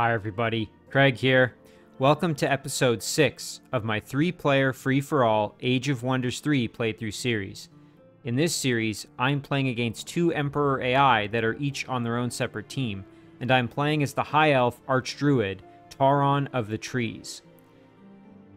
Hi everybody, Craig here. Welcome to episode 6 of my 3-player free-for-all Age of Wonders 3 playthrough series. In this series, I'm playing against 2 Emperor AI that are each on their own separate team, and I'm playing as the High Elf Arch Druid, Tauron of the Trees.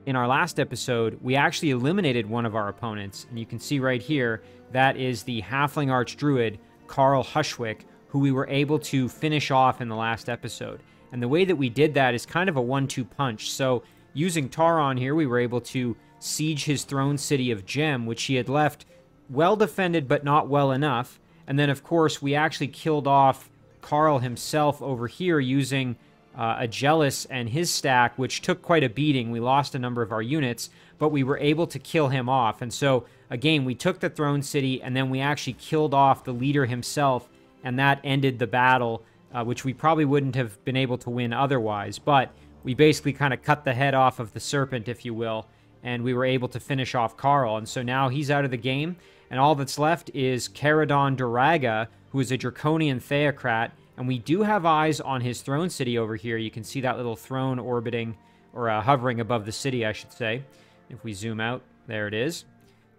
In our last episode, we actually eliminated one of our opponents, and you can see right here, that is the Halfling Arch Druid, Carl Hushwick, who we were able to finish off in the last episode. And the way that we did that is kind of a 1-2 punch. So using Tauron here, we were able to siege his throne city of Gem, which he had left well defended but not well enough. And then, of course, we actually killed off Carl himself over here using a Jealous and his stack, which took quite a beating. We lost a number of our units, but we were able to kill him off. And so, again, we took the throne city, and then we actually killed off the leader himself, and that ended the battle, which we probably wouldn't have been able to win otherwise. But we basically kind of cut the head off of the Serpent, if you will, and we were able to finish off Carl. And so now he's out of the game, and all that's left is Caradon Duraga, who is a Draconian Theocrat, and we do have eyes on his throne city over here. You can see that little throne orbiting, or hovering above the city, I should say. If we zoom out, there it is.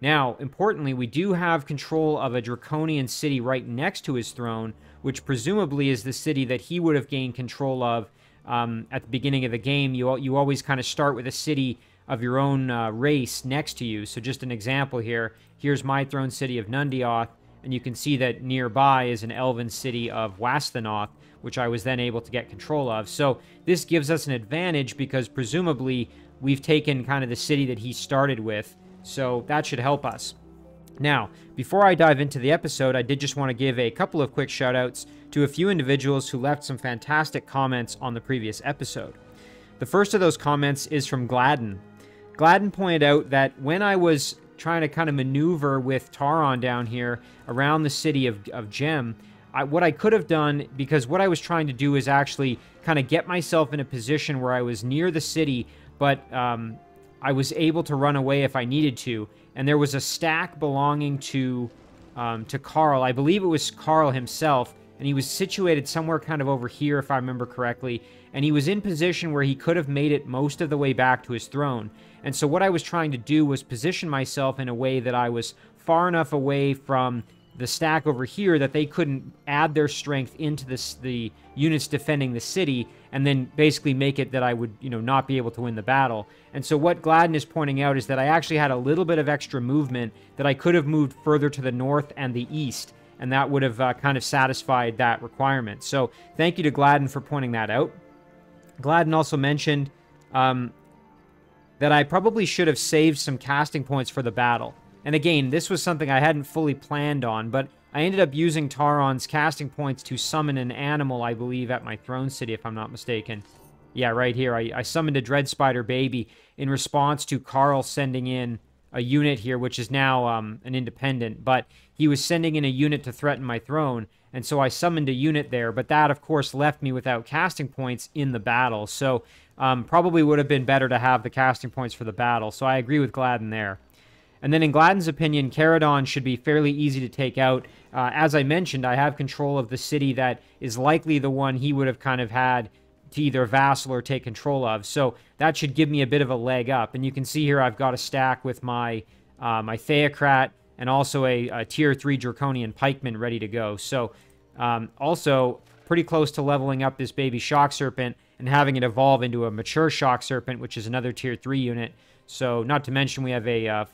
Now, importantly, we do have control of a Draconian city right next to his throne, which presumably is the city that he would have gained control of at the beginning of the game. You always kind of start with a city of your own race next to you. So just an example here. Here's my throne city of Nundioth, and you can see that nearby is an elven city of Wasthanoth, which I was then able to get control of. So this gives us an advantage because presumably we've taken kind of the city that he started with. So that should help us. Now, before I dive into the episode, I did just want to give a couple of quick shout-outs to a few individuals who left some fantastic comments on the previous episode. The first of those comments is from Gladden. Gladden pointed out that when I was trying to kind of maneuver with Tauron down here around the city of Gem, what I could have done, because what I was trying to do is actually kind of get myself in a position where I was near the city, but I was able to run away if I needed to. And there was a stack belonging to Carl. I believe it was Carl himself, and he was situated somewhere kind of over here, if I remember correctly. And he was in position where he could have made it most of the way back to his throne. And so what I was trying to do was position myself in a way that I was far enough away from the stack over here that they couldn't add their strength into the units defending the city, and then basically make it that I would, not be able to win the battle. And so what Gladden is pointing out is that I actually had a little bit of extra movement, that I could have moved further to the north and the east, and that would have kind of satisfied that requirement. So thank you to Gladden for pointing that out. Gladden also mentioned that I probably should have saved some casting points for the battle. And again, this was something I hadn't fully planned on, but I ended up using Tauron's casting points to summon an animal, I believe, at my throne city, if I'm not mistaken. Yeah, right here. I summoned a Dread Spider baby in response to Carl sending in a unit here, which is now an independent, but he was sending in a unit to threaten my throne, and so I summoned a unit there, but that, of course, left me without casting points in the battle, so probably would have been better to have the casting points for the battle, so I agree with Gladden there. And then in Gladden's opinion, Caradon should be fairly easy to take out. As I mentioned, I have control of the city that is likely the one he would have kind of had to either vassal or take control of. So that should give me a bit of a leg up. And you can see here I've got a stack with my my Theocrat and also a Tier 3 Draconian Pikeman ready to go. So also pretty close to leveling up this baby Shock Serpent and having it evolve into a mature Shock Serpent, which is another Tier 3 unit. So, not to mention we have a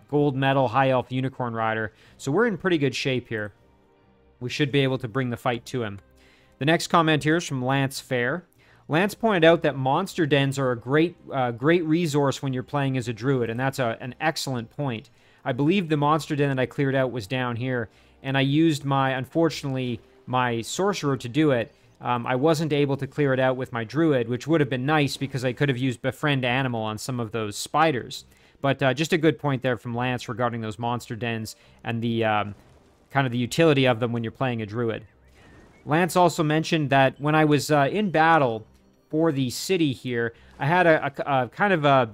gold medal High Elf Unicorn Rider. So we're in pretty good shape here. We should be able to bring the fight to him. The next comment here is from Lance Fair. Lance pointed out that monster dens are a great resource when you're playing as a druid, and that's an excellent point. I believe the monster den that I cleared out was down here, and I used unfortunately, my sorcerer to do it. I wasn't able to clear it out with my druid, which would have been nice because I could have used Befriend Animal on some of those spiders. But just a good point there from Lance regarding those monster dens and the kind of the utility of them when you're playing a druid. Lance also mentioned that when I was in battle for the city here, I had a kind of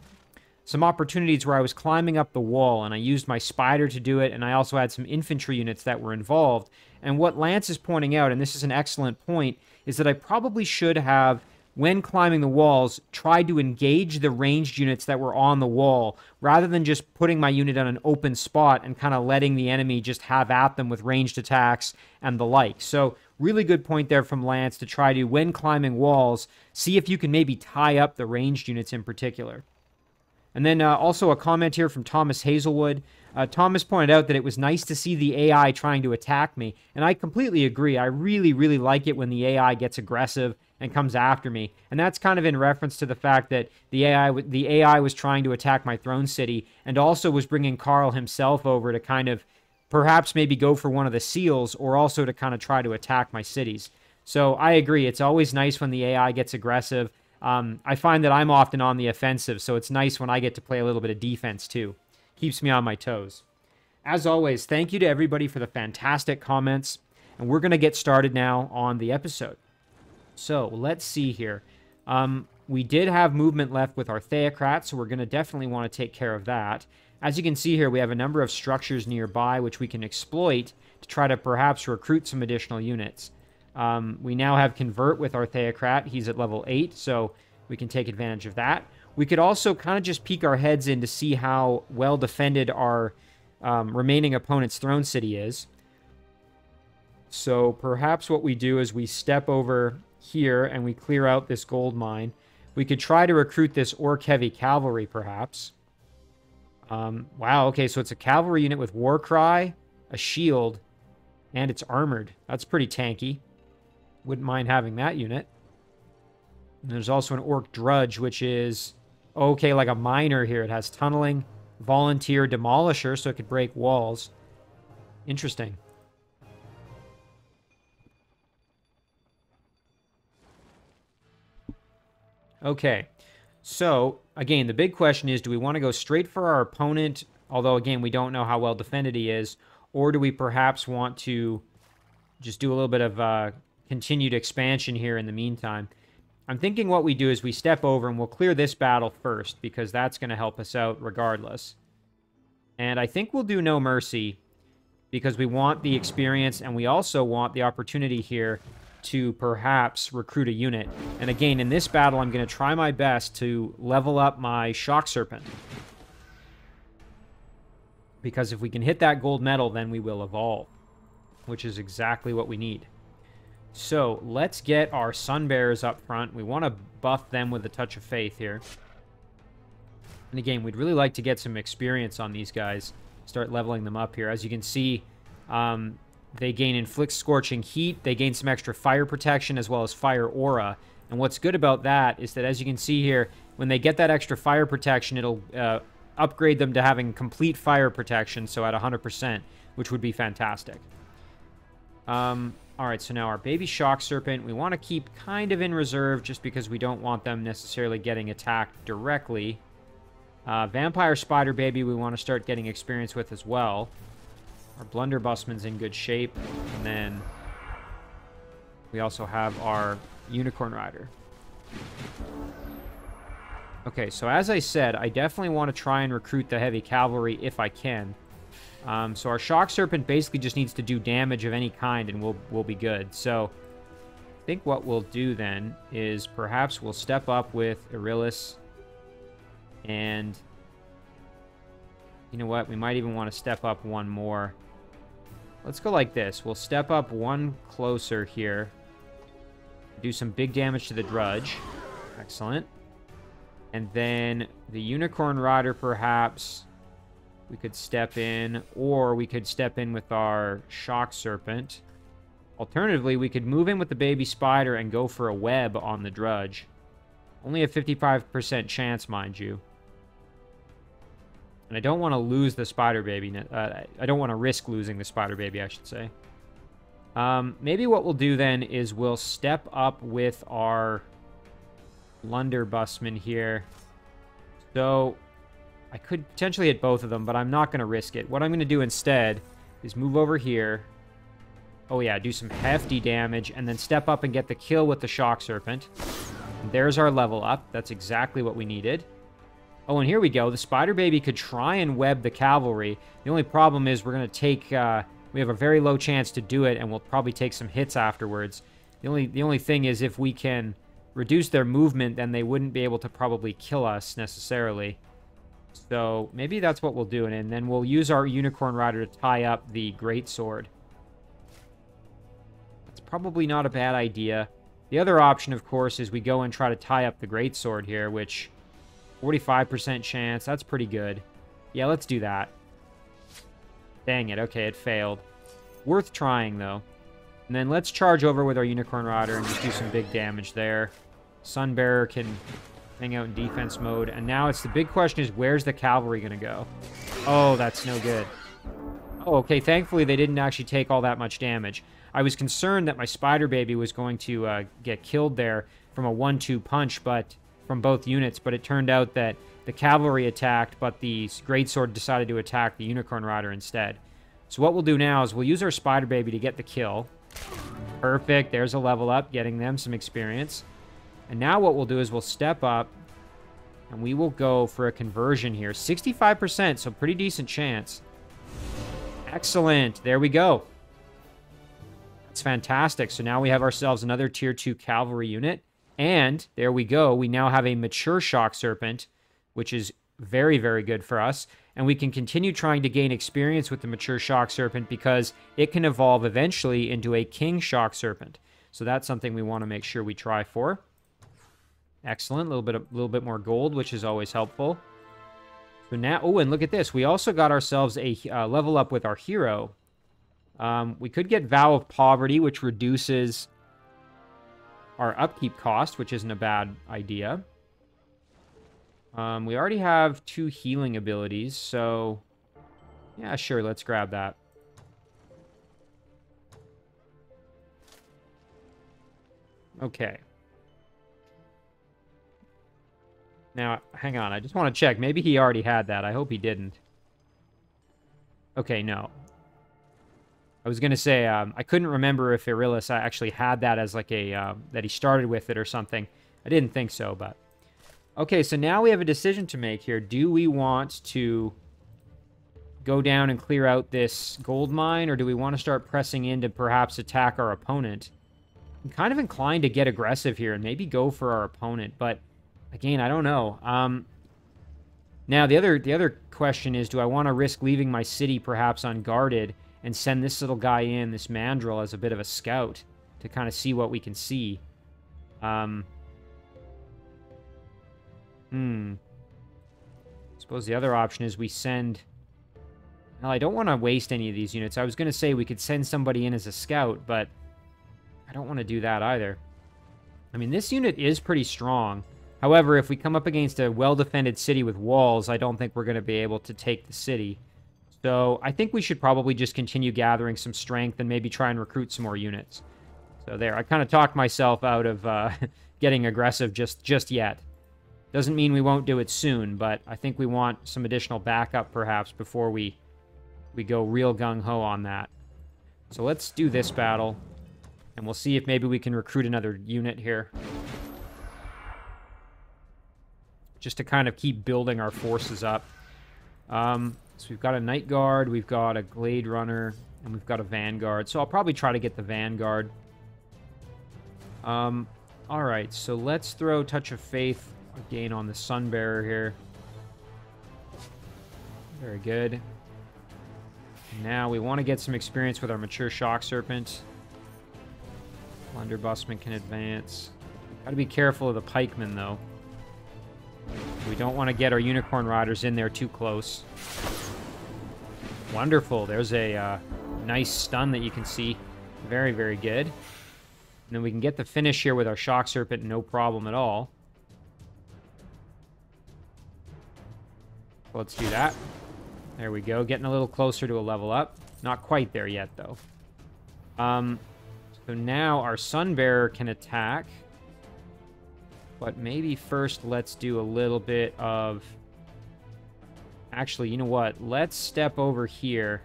some opportunities where I was climbing up the wall, and I used my spider to do it, and I also had some infantry units that were involved. And what Lance is pointing out, and this is an excellent point, is that I probably should have when climbing the walls, tried to engage the ranged units that were on the wall, rather than just putting my unit on an open spot and kind of letting the enemy just have at them with ranged attacks and the like. So really good point there from Lance to try to, when climbing walls, see if you can maybe tie up the ranged units in particular. And then also a comment here from Thomas Hazelwood. Thomas pointed out that it was nice to see the AI trying to attack me, and I completely agree. I really, really like it when the AI gets aggressive and comes after me, and that's kind of in reference to the fact that the AI was trying to attack my throne city, and also was bringing Carl himself over to kind of perhaps maybe go for one of the seals, or also to kind of try to attack my cities. So I agree. It's always nice when the AI gets aggressive. I find that I'm often on the offensive, so it's nice when I get to play a little bit of defense too. Keeps me on my toes. As always, thank you to everybody for the fantastic comments, and we're going to get started now on the episode. So let's see here. We did have movement left with our Theocrat, so we're going to definitely want to take care of that. As you can see here, we have a number of structures nearby which we can exploit to try to perhaps recruit some additional units. We now have Convert with our Theocrat. He's at level 8, so we can take advantage of that. We could also kind of just peek our heads in to see how well defended our remaining opponent's throne city is. So perhaps what we do is we step over here and we clear out this gold mine. We could try to recruit this orc-heavy cavalry, perhaps. Wow, okay, so it's a cavalry unit with War Cry, a shield, and it's armored. That's pretty tanky. Wouldn't mind having that unit. And there's also an orc drudge, which is, okay, like a miner here. It has tunneling, volunteer, demolisher, so it could break walls. Interesting. Okay, so, again, the big question is, do we want to go straight for our opponent, although, again, we don't know how well defended he is, or do we perhaps want to just do a little bit of continued expansion here in the meantime? I'm thinking what we do is we step over and we'll clear this battle first, because that's going to help us out regardless. And I think we'll do No Mercy, because we want the experience, and we also want the opportunity here to perhaps recruit a unit. And again, in this battle, I'm going to try my best to level up my Shock Serpent. Because if we can hit that gold medal, then we will evolve, which is exactly what we need. So let's get our Sun Bearers up front. We want to buff them with a touch of faith here. And again, we'd really like to get some experience on these guys. Start leveling them up here. As you can see, they gain Inflict Scorching Heat. They gain some extra fire protection as well as fire aura. And what's good about that is that, as you can see here, when they get that extra fire protection, it'll upgrade them to having complete fire protection, so at 100%, which would be fantastic. Alright, so now our baby Shock Serpent, we want to keep kind of in reserve just because we don't want them necessarily getting attacked directly. Vampire Spider Baby we want to start getting experience with as well. Our Blunderbussman's in good shape. And then we also have our Unicorn Rider. Okay, so as I said, I definitely want to try and recruit the heavy cavalry if I can. So our Shock Serpent basically just needs to do damage of any kind and we'll be good. So I think what we'll do then is perhaps we'll step up with Irillis. And you know what? We might even want to step up one more. Let's go like this. We'll step up one closer here. Do some big damage to the Drudge. Excellent. And then the Unicorn Rider, perhaps, we could step in, or we could step in with our Shock Serpent. Alternatively, we could move in with the Baby Spider and go for a web on the Drudge. Only a 55% chance, mind you. And I don't want to lose the Spider Baby. I don't want to risk losing the Spider Baby, I should say. Maybe what we'll do then is we'll step up with our Blunderbussman here. So I could potentially hit both of them, but I'm not going to risk it. What I'm going to do instead is move over here. Oh yeah, do some hefty damage, and then step up and get the kill with the Shock Serpent. And there's our level up. That's exactly what we needed. Oh, and here we go. The Spider Baby could try and web the cavalry. The only problem is we're going to take... we have a very low chance to do it, and we'll probably take some hits afterwards. The only thing is if we can reduce their movement, then they wouldn't be able to probably kill us necessarily. So maybe that's what we'll do, and then we'll use our Unicorn Rider to tie up the Greatsword. That's probably not a bad idea. The other option, of course, is we go and try to tie up the Greatsword here, which 45% chance. That's pretty good. Yeah, let's do that. Dang it. Okay, it failed. Worth trying, though. And then let's charge over with our Unicorn Rider and just do some big damage there. Sunbearer can hang out in defense mode. And now it's the big question is, where's the cavalry going to go? Oh, that's no good. Oh, okay. Thankfully, they didn't actually take all that much damage. I was concerned that my Spider Baby was going to get killed there from a 1-2 punch, but from both units. But it turned out that the cavalry attacked, but the Greatsword decided to attack the Unicorn Rider instead. So what we'll do now is we'll use our Spider Baby to get the kill. Perfect. There's a level up, getting them some experience. And now what we'll do is we'll step up, and we will go for a conversion here. 65%, so pretty decent chance. Excellent. There we go. That's fantastic. So now we have ourselves another Tier 2 cavalry unit. And there we go. We now have a mature Shock Serpent, which is very, very good for us. And we can continue trying to gain experience with the mature Shock Serpent because it can evolve eventually into a King Shock Serpent. So that's something we want to make sure we try for. Excellent. A little bit more gold, which is always helpful. So now, oh, and look at this. We also got ourselves a level up with our hero. We could get Vow of Poverty, which reduces our upkeep cost, which isn't a bad idea. We already have 2 healing abilities, so yeah, sure, let's grab that. Okay. Now, hang on, I just want to check. Maybe he already had that. I hope he didn't. Okay, no. I was going to say, I couldn't remember if Irillis actually had that as like a, that he started with it or something. I didn't think so, but... Okay, so now we have a decision to make here. Do we want to go down and clear out this gold mine, or do we want to start pressing in to perhaps attack our opponent? I'm kind of inclined to get aggressive here and maybe go for our opponent, but again, I don't know. Now, the other question is, do I want to risk leaving my city perhaps unguarded and send this little guy in, this Mandrill, as a bit of a scout to kind of see what we can see? Suppose the other option is we send... Well, I don't want to waste any of these units. I was going to say we could send somebody in as a scout, but I don't want to do that either. I mean, this unit is pretty strong. However, if we come up against a well-defended city with walls, I don't think we're going to be able to take the city. So I think we should probably just continue gathering some strength and maybe try and recruit some more units. So there, I kind of talked myself out of getting aggressive just yet. Doesn't mean we won't do it soon, but I think we want some additional backup, perhaps, before we go real gung-ho on that. So let's do this battle, and we'll see if maybe we can recruit another unit here. Just to kind of keep building our forces up. So we've got a Night Guard, we've got a Glade Runner, and we've got a Vanguard. So I'll probably try to get the Vanguard. Alright, so let's throw Touch of Faith again on the Sunbearer here. Very good. Now we want to get some experience with our mature Shock Serpent. Blunderbussman can advance. Gotta be careful of the pikemen, though. We don't want to get our Unicorn Riders in there too close. Wonderful. There's a nice stun that you can see. Very, very good. And then we can get the finish here with our Shock Serpent, no problem at all. Let's do that. There we go. Getting a little closer to a level up. Not quite there yet, though. So now our Sunbearer can attack. But maybe first let's do a little bit of... Actually, you know what? Let's step over here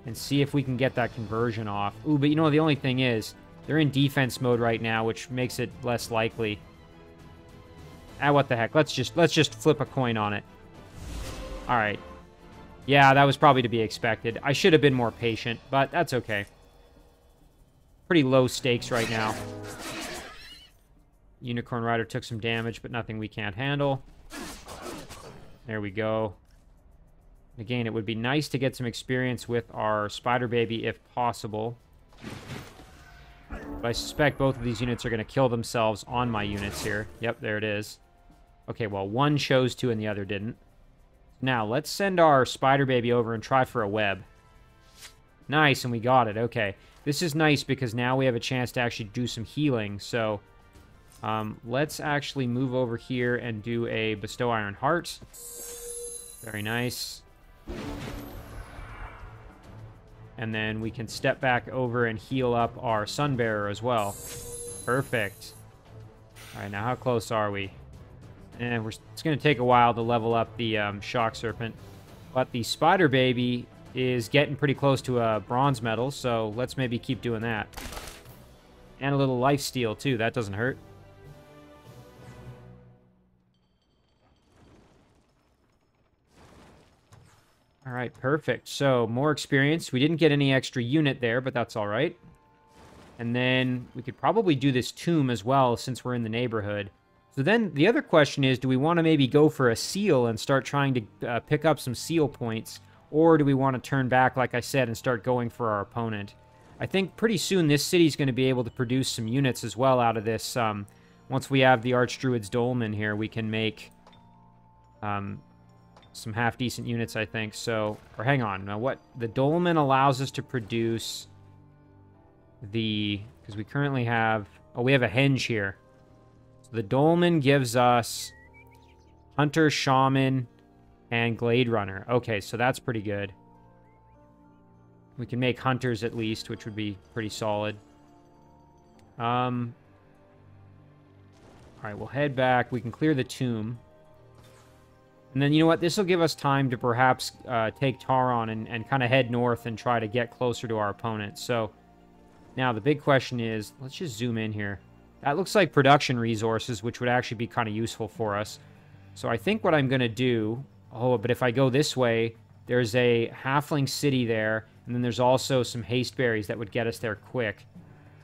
and see if we can get that conversion off. Ooh, but you know, the only thing is, they're in defense mode right now, which makes it less likely. Ah, what the heck? Let's just flip a coin on it. All right. Yeah, that was probably to be expected. I should have been more patient, but that's okay. Pretty low stakes right now. Unicorn Rider took some damage, but nothing we can't handle. There we go. Again, it would be nice to get some experience with our Spider Baby if possible. But I suspect both of these units are going to kill themselves on my units here. Yep, there it is. Okay, well, one chose to and the other didn't. Now, let's send our Spider Baby over and try for a web. Nice, and we got it. Okay. This is nice because now we have a chance to actually do some healing. So, let's actually move over here and do a Bestow Iron Heart. Very nice. And then we can step back over and heal up our Sunbearer as well. Perfect. All right, now how close are we? And it's going to take a while to level up the Shock Serpent. But the Spider Baby is getting pretty close to a bronze medal, so let's maybe keep doing that. And a little life steal, too. That doesn't hurt. All right, perfect. So, more experience. We didn't get any extra unit there, but that's all right. And then we could probably do this tomb as well, since we're in the neighborhood. So then the other question is, do we want to maybe go for a seal and start trying to pick up some seal points? Or do we want to turn back, like I said, and start going for our opponent? I think pretty soon this city's going to be able to produce some units as well out of this. Once we have the Archdruid's Dolmen here, we can make some half-decent units, I think. So, or hang on. Now, what the Dolmen allows us to produce the... Because we currently have... Oh, we have a henge here. So the Dolmen gives us Hunter, Shaman, and Glade Runner. Okay, so that's pretty good. We can make Hunters at least, which would be pretty solid. All right, we'll head back. We can clear the tomb. And then, you know what? This will give us time to perhaps take Tauron and kind of head north and try to get closer to our opponent. So, now the big question is, let's just zoom in here. That looks like production resources, which would actually be kind of useful for us. So I think what I'm going to do... Oh, but if I go this way, there's a halfling city there, and then there's also some haste berries that would get us there quick.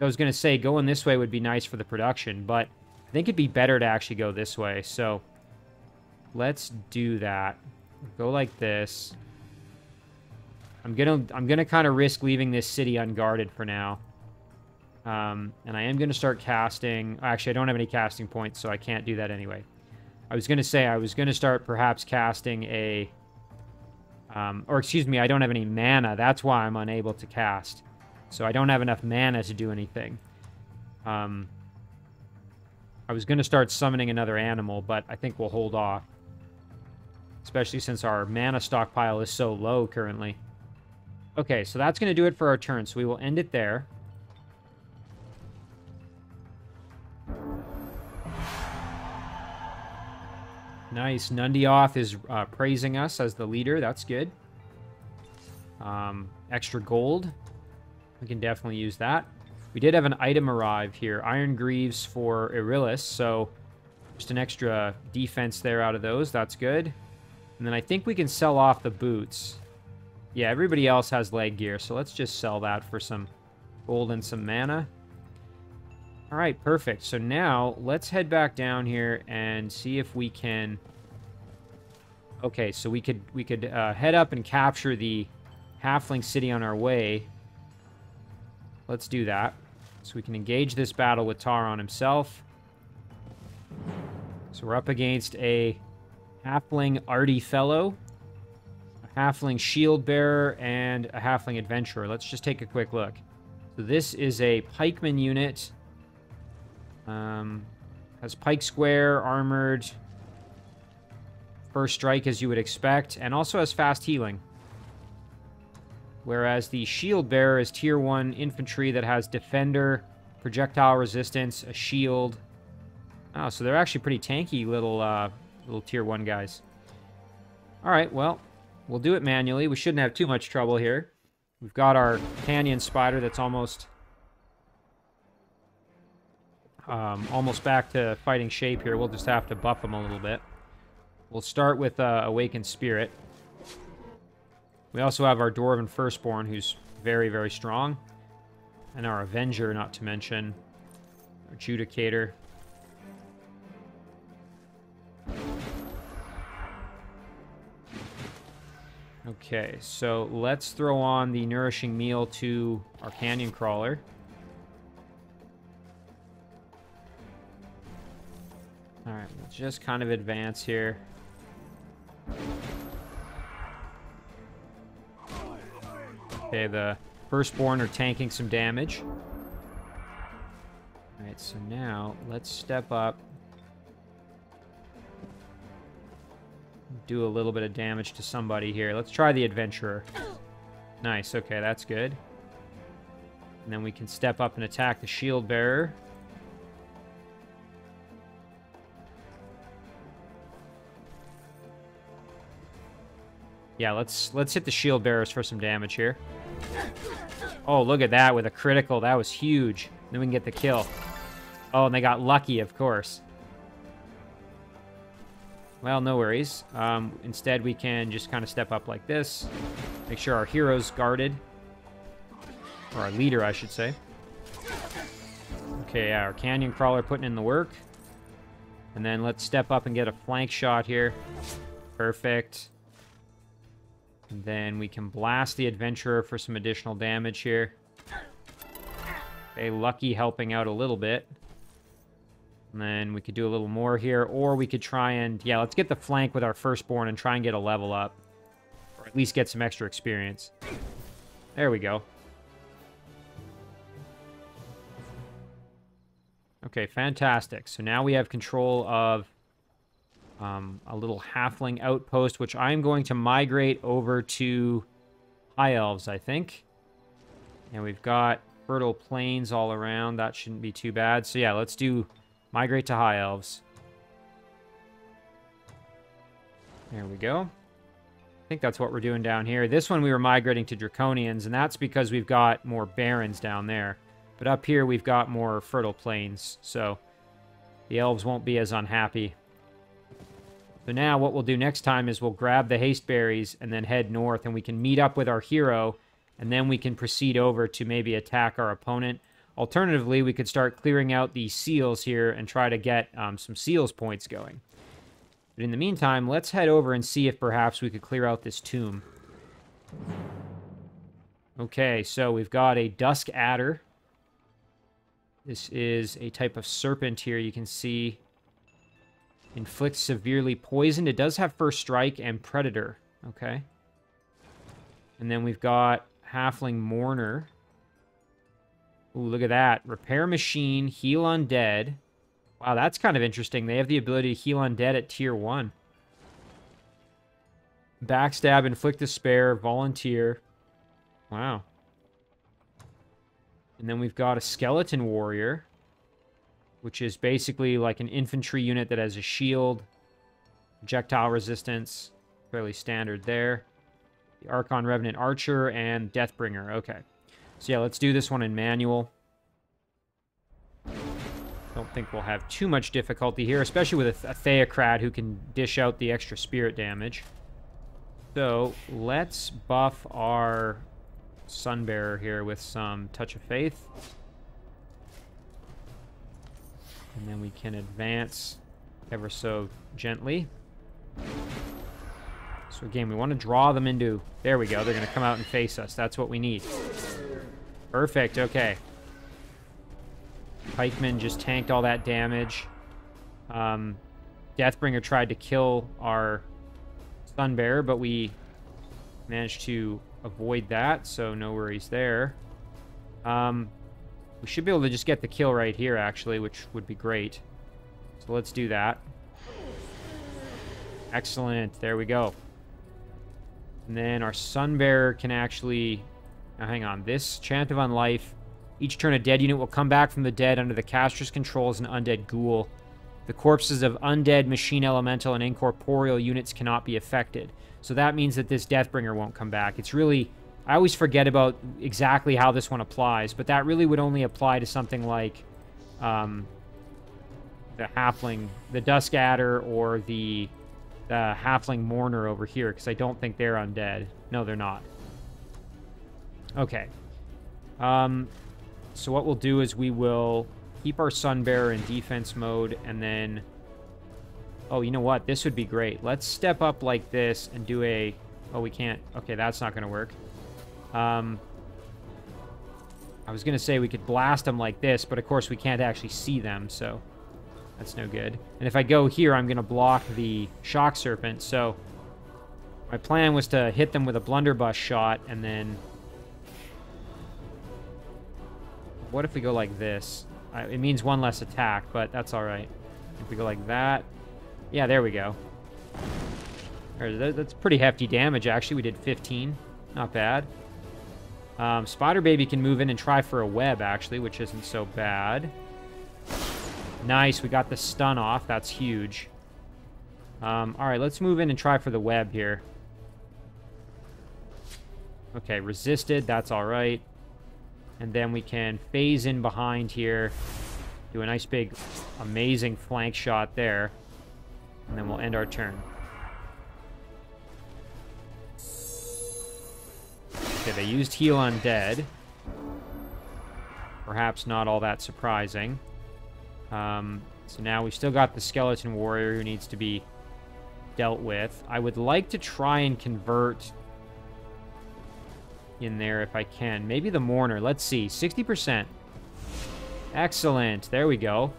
I was going to say going this way would be nice for the production, but I think it'd be better to actually go this way. So let's do that. Go like this. I'm gonna kind of risk leaving this city unguarded for now. And I am going to start casting... Actually, I don't have any casting points, so I can't do that anyway. I was going to say I was going to start perhaps casting a... or excuse me, I don't have any mana. That's why I'm unable to cast. So I don't have enough mana to do anything. I was going to start summoning another animal, but I think we'll hold off. Especially since our mana stockpile is so low currently. Okay, so that's going to do it for our turn. So we will end it there. Nice. Nundioth is praising us as the leader. That's good. Extra gold. We can definitely use that. We did have an item arrive here. Iron Greaves for Irilis, so just an extra defense there out of those. That's good. And then I think we can sell off the boots. Yeah, everybody else has leg gear, so let's just sell that for some gold and some mana. All right, perfect. So now let's head back down here and see if we can... Okay, so we could head up and capture the halfling city on our way. Let's do that. So we can engage this battle with Tauron himself. So we're up against a halfling arty fellow, a halfling shield bearer, and a halfling adventurer. Let's just take a quick look. So this is a pikeman unit. Has pike square, armored, first strike as you would expect, and also has fast healing. Whereas the shield bearer is tier 1 infantry that has defender, projectile resistance, a shield. Oh, so they're actually pretty tanky little tier 1 guys. Alright, well, we'll do it manually. We shouldn't have too much trouble here. We've got our Canyon Spider that's almost back to fighting shape here. We'll just have to buff him a little bit. We'll start with Awakened Spirit. We also have our Dwarven Firstborn, who's very, very strong. And our Avenger, not to mention. Our Judicator. Okay, so let's throw on the Nourishing Meal to our Canyon Crawler. Alright, we'll just kind of advance here. Okay, the Firstborn are tanking some damage. Alright, so now let's step up. Do a little bit of damage to somebody here. Let's try the Adventurer. Nice, okay, that's good. And then we can step up and attack the Shield Bearer. Yeah, let's hit the Shield Bearers for some damage here. Oh, look at that with a critical. That was huge. Then we can get the kill. Oh, and they got lucky, of course. Well, no worries. Instead, we can just kind of step up like this. Make sure our hero's guarded. Or our leader, I should say. Okay, yeah, our Canyon Crawler putting in the work. And then let's step up and get a flank shot here. Perfect. And then we can blast the Adventurer for some additional damage here. Okay, Lucky helping out a little bit. And then we could do a little more here, or we could try and... Yeah, let's get the flank with our Firstborn and try and get a level up. Or at least get some extra experience. There we go. Okay, fantastic. So now we have control of a little halfling outpost, which I'm going to migrate over to High Elves, I think. And we've got fertile plains all around. That shouldn't be too bad. So yeah, let's do... Migrate to High Elves. There we go. I think that's what we're doing down here. This one we were migrating to Draconians, and that's because we've got more Barrens down there. But up here we've got more fertile plains, so the Elves won't be as unhappy. So now what we'll do next time is we'll grab the haste berries and then head north, and we can meet up with our hero, and then we can proceed over to maybe attack our opponent. Alternatively, we could start clearing out the seals here and try to get some seals points going. But in the meantime, let's head over and see if perhaps we could clear out this tomb. Okay, so we've got a Dusk Adder. This is a type of serpent here, you can see. Inflicts severely poisoned. It does have First Strike and Predator. Okay. And then we've got Halfling Mourner. Ooh, look at that. Repair Machine, Heal Undead. Wow, that's kind of interesting. They have the ability to heal undead at Tier 1. Backstab, Inflict Despair, Volunteer. Wow. And then we've got a Skeleton Warrior, which is basically like an infantry unit that has a shield, projectile resistance, fairly standard there. The Archon Revenant Archer, and Deathbringer. Okay. So yeah, let's do this one in manual. Don't think we'll have too much difficulty here, especially with a Theocrat who can dish out the extra spirit damage. So let's buff our Sunbearer here with some Touch of Faith. And then we can advance ever so gently. So again, we want to draw them into... There we go. They're going to come out and face us. That's what we need. Perfect. Okay. Pikeman just tanked all that damage. Deathbringer tried to kill our Sunbearer, but we managed to avoid that, so no worries there. We should be able to just get the kill right here, actually, which would be great. So let's do that. Excellent. There we go. And then our Sunbearer can actually... Now, hang on. This Chant of Unlife. Each turn a dead unit will come back from the dead under the caster's control as an undead ghoul. The corpses of undead, machine elemental, and incorporeal units cannot be affected. So that means that this Deathbringer won't come back. It's really... I always forget about exactly how this one applies, but that really would only apply to something like the Halfling, the Dusk Adder, or the Halfling Mourner over here, because I don't think they're undead. No, they're not. Okay. So what we'll do is we will keep our Sunbearer in defense mode, and then... Oh, you know what? This would be great. Let's step up like this and do a Oh, we can't. Okay, that's not going to work. I was going to say we could blast them like this, but of course we can't actually see them, so that's no good. And if I go here, I'm going to block the Shock Serpent, so my plan was to hit them with a blunderbuss shot, and then... What if we go like this? It means one less attack, but that's alright. If we go like that... Yeah, there we go. That's pretty hefty damage, actually. We did 15. Not bad. Spider Baby can move in and try for a web, actually, which isn't so bad. Nice, we got the stun off. That's huge. Alright, let's move in and try for the web here. Okay, resisted. That's alright. And then we can phase in behind here. Do a nice big, amazing flank shot there. And then we'll end our turn. Okay, they used Heal Undead. Perhaps not all that surprising. So now we've still got the Skeleton Warrior who needs to be dealt with. I would like to try and convert in there if I can. Maybe the Mourner. Let's see. 60%. Excellent. There we go.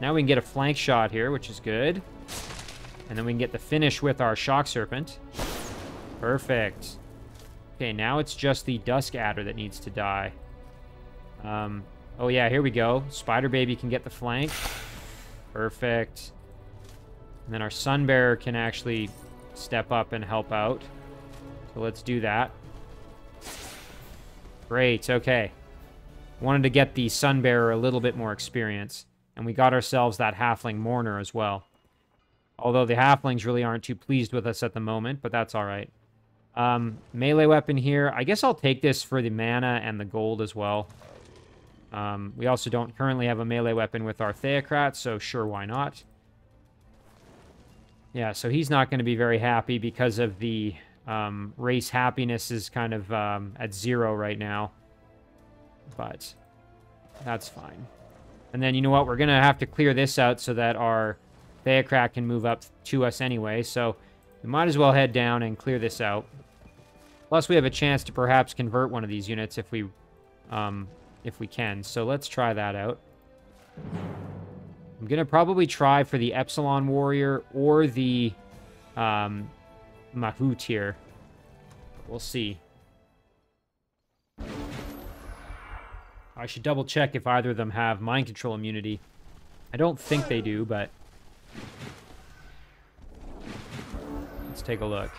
Now we can get a flank shot here, which is good. And then we can get the finish with our Shock Serpent. Perfect. Okay, now it's just the Dusk Adder that needs to die. Oh yeah, here we go. Spider Baby can get the flank. Perfect. And then our Sunbearer can actually step up and help out. So let's do that. Great, okay. Wanted to get the Sunbearer a little bit more experience. And we got ourselves that Halfling Mourner as well. Although the Halflings really aren't too pleased with us at the moment, but that's alright. Melee weapon here. I guess I'll take this for the mana and the gold as well. We also don't currently have a melee weapon with our Theocrat, so sure, why not? Yeah, so he's not going to be very happy because of the race happiness is kind of at 0 right now. But that's fine. And then, you know what? We're going to have to clear this out so that our Theocrat can move up to us anyway. So we might as well head down and clear this out. Plus, we have a chance to perhaps convert one of these units if we can. So let's try that out. I'm going to probably try for the Epsilon Warrior or the Mahout here. We'll see. I should double check if either of them have mind control immunity. I don't think they do, but let's take a look.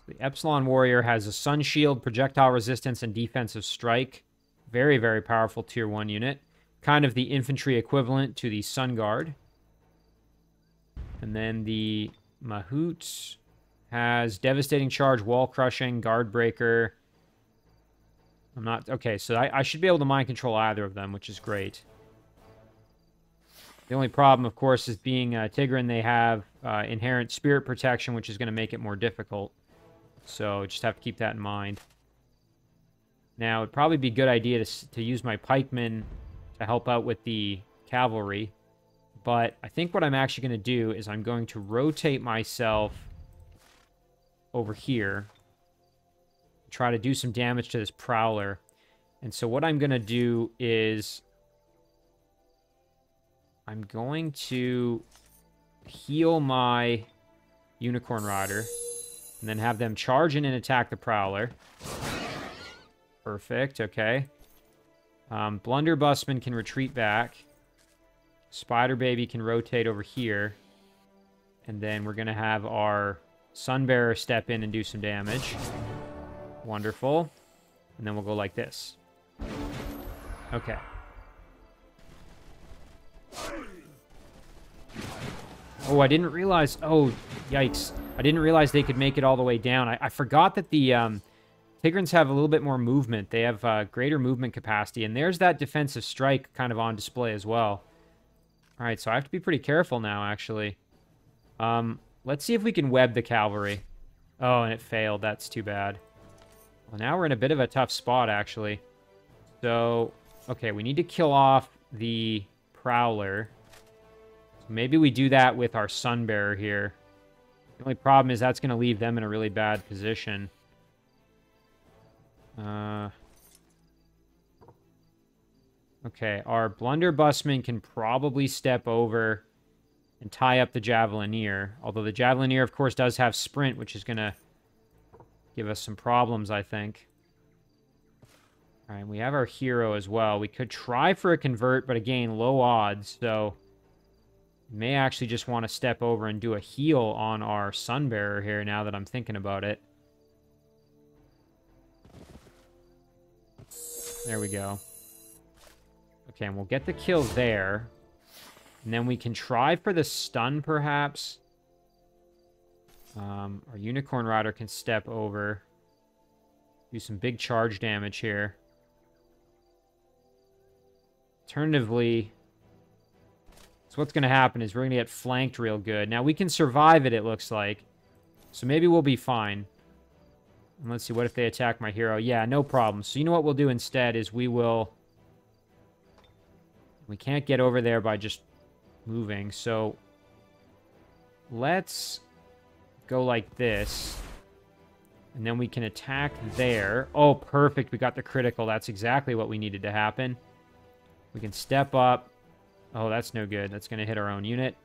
The Epsilon Warrior has a Sun Shield, projectile resistance, and defensive strike. Very, very powerful tier 1 unit. Kind of the infantry equivalent to the Sun Guard. And then the Mahout has devastating charge, wall crushing, guard breaker. I'm not... Okay, so I should be able to mind control either of them, which is great. The only problem, of course, is being Tigran, they have inherent spirit protection, which is going to make it more difficult. So just have to keep that in mind. Now, it'd probably be a good idea to use my pikemen to help out with the cavalry. But I think what I'm actually going to do is I'm going to rotate myself over here. Try to do some damage to this prowler. And so what I'm going to do is I'm going to heal my Unicorn Rider and then have them charge in and attack the prowler. Perfect, okay. Blunderbussman can retreat back. Spider Baby can rotate over here. And then we're going to have our Sunbearer step in and do some damage. Wonderful. And then we'll go like this. Okay. Oh, I didn't realize... Oh, yikes. I didn't realize they could make it all the way down. I forgot that the Tigrans have a little bit more movement. They have greater movement capacity. And there's that defensive strike kind of on display as well. Alright, so I have to be pretty careful now, actually. Let's see if we can web the cavalry. Oh, and it failed. That's too bad. Well, now we're in a bit of a tough spot, actually. So, okay, we need to kill off the Prowler. So maybe we do that with our Sunbearer here. The only problem is that's going to leave them in a really bad position. Okay, our blunderbussman can probably step over and tie up the Javelineer. Although the Javelineer, of course, does have sprint, which is going to give us some problems, I think. All right, we have our hero as well. We could try for a convert, but again, low odds. So we may actually just want to step over and do a heal on our Sunbearer here now that I'm thinking about it. There we go. Okay, and we'll get the kill there. And then we can try for the stun, perhaps. Our Unicorn Rider can step over. Do some big charge damage here. Alternatively, so what's going to happen is we're going to get flanked real good. Now, we can survive it looks like. So maybe we'll be fine. And let's see, what if they attack my hero? Yeah, no problem. So you know what we'll do instead is we will... We can't get over there by just moving, so let's go like this. And then we can attack there. Oh, perfect. We got the critical. That's exactly what we needed to happen. We can step up. Oh, that's no good. That's going to hit our own unit.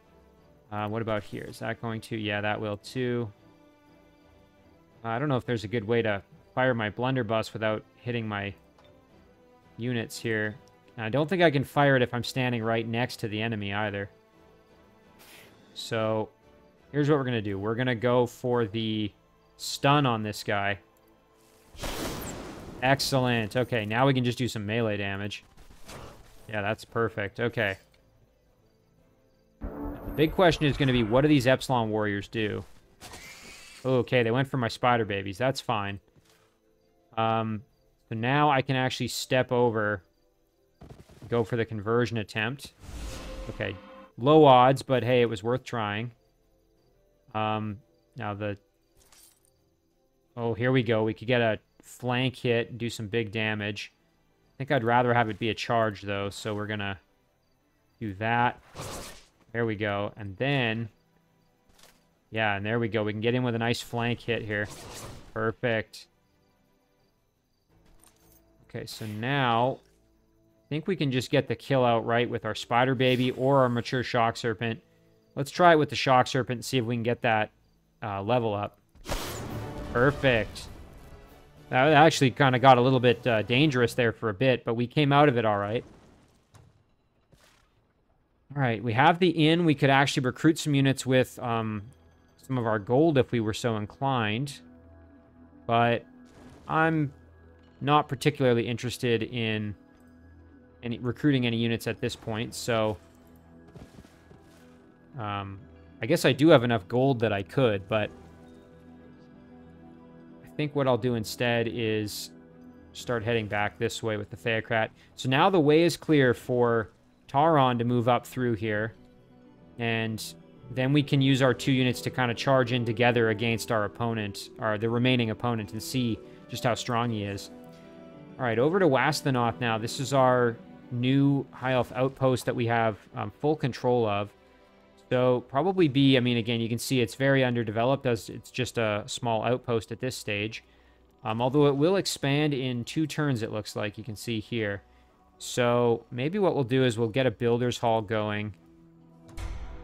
What about here? Is that going to? Yeah, that will too. I don't know if there's a good way to fire my blunderbuss without hitting my units here. And I don't think I can fire it if I'm standing right next to the enemy either. So here's what we're going to do. We're going to go for the stun on this guy. Excellent. Okay, now we can just do some melee damage. Yeah, that's perfect. Okay. The big question is going to be, what do these Epsilon Warriors do? Okay, they went for my spider babies. That's fine. So now I can actually step over, go for the conversion attempt. Okay, low odds, but hey, it was worth trying. Now the... Oh, here we go. We could get a flank hit and do some big damage. I think I'd rather have it be a charge, though, so we're going to do that. There we go. And then... Yeah, and there we go. We can get in with a nice flank hit here. Perfect. Okay, so now... I think we can just get the kill outright with our Spider Baby or our Mature Shock Serpent. Let's try it with the Shock Serpent and see if we can get that level up. Perfect. That actually kind of got a little bit dangerous there for a bit, but we came out of it all right. All right, we have the inn. We could actually recruit some units with some of our gold if we were so inclined. But I'm not particularly interested in recruiting any units at this point, so I guess I do have enough gold that I could, but I think what I'll do instead is start heading back this way with the Theocrat. So now the way is clear for Tauron to move up through here, and then we can use our 2 units to kind of charge in together against our opponent, or the remaining opponent, and see just how strong he is. All right, over to Wasthenoth now. This is our new High Elf Outpost that we have full control of. So probably be, I mean, again, you can see it's very underdeveloped as it's just a small outpost at this stage. Although it will expand in 2 turns, it looks like, you can see here. So maybe what we'll do is we'll get a Builder's Hall going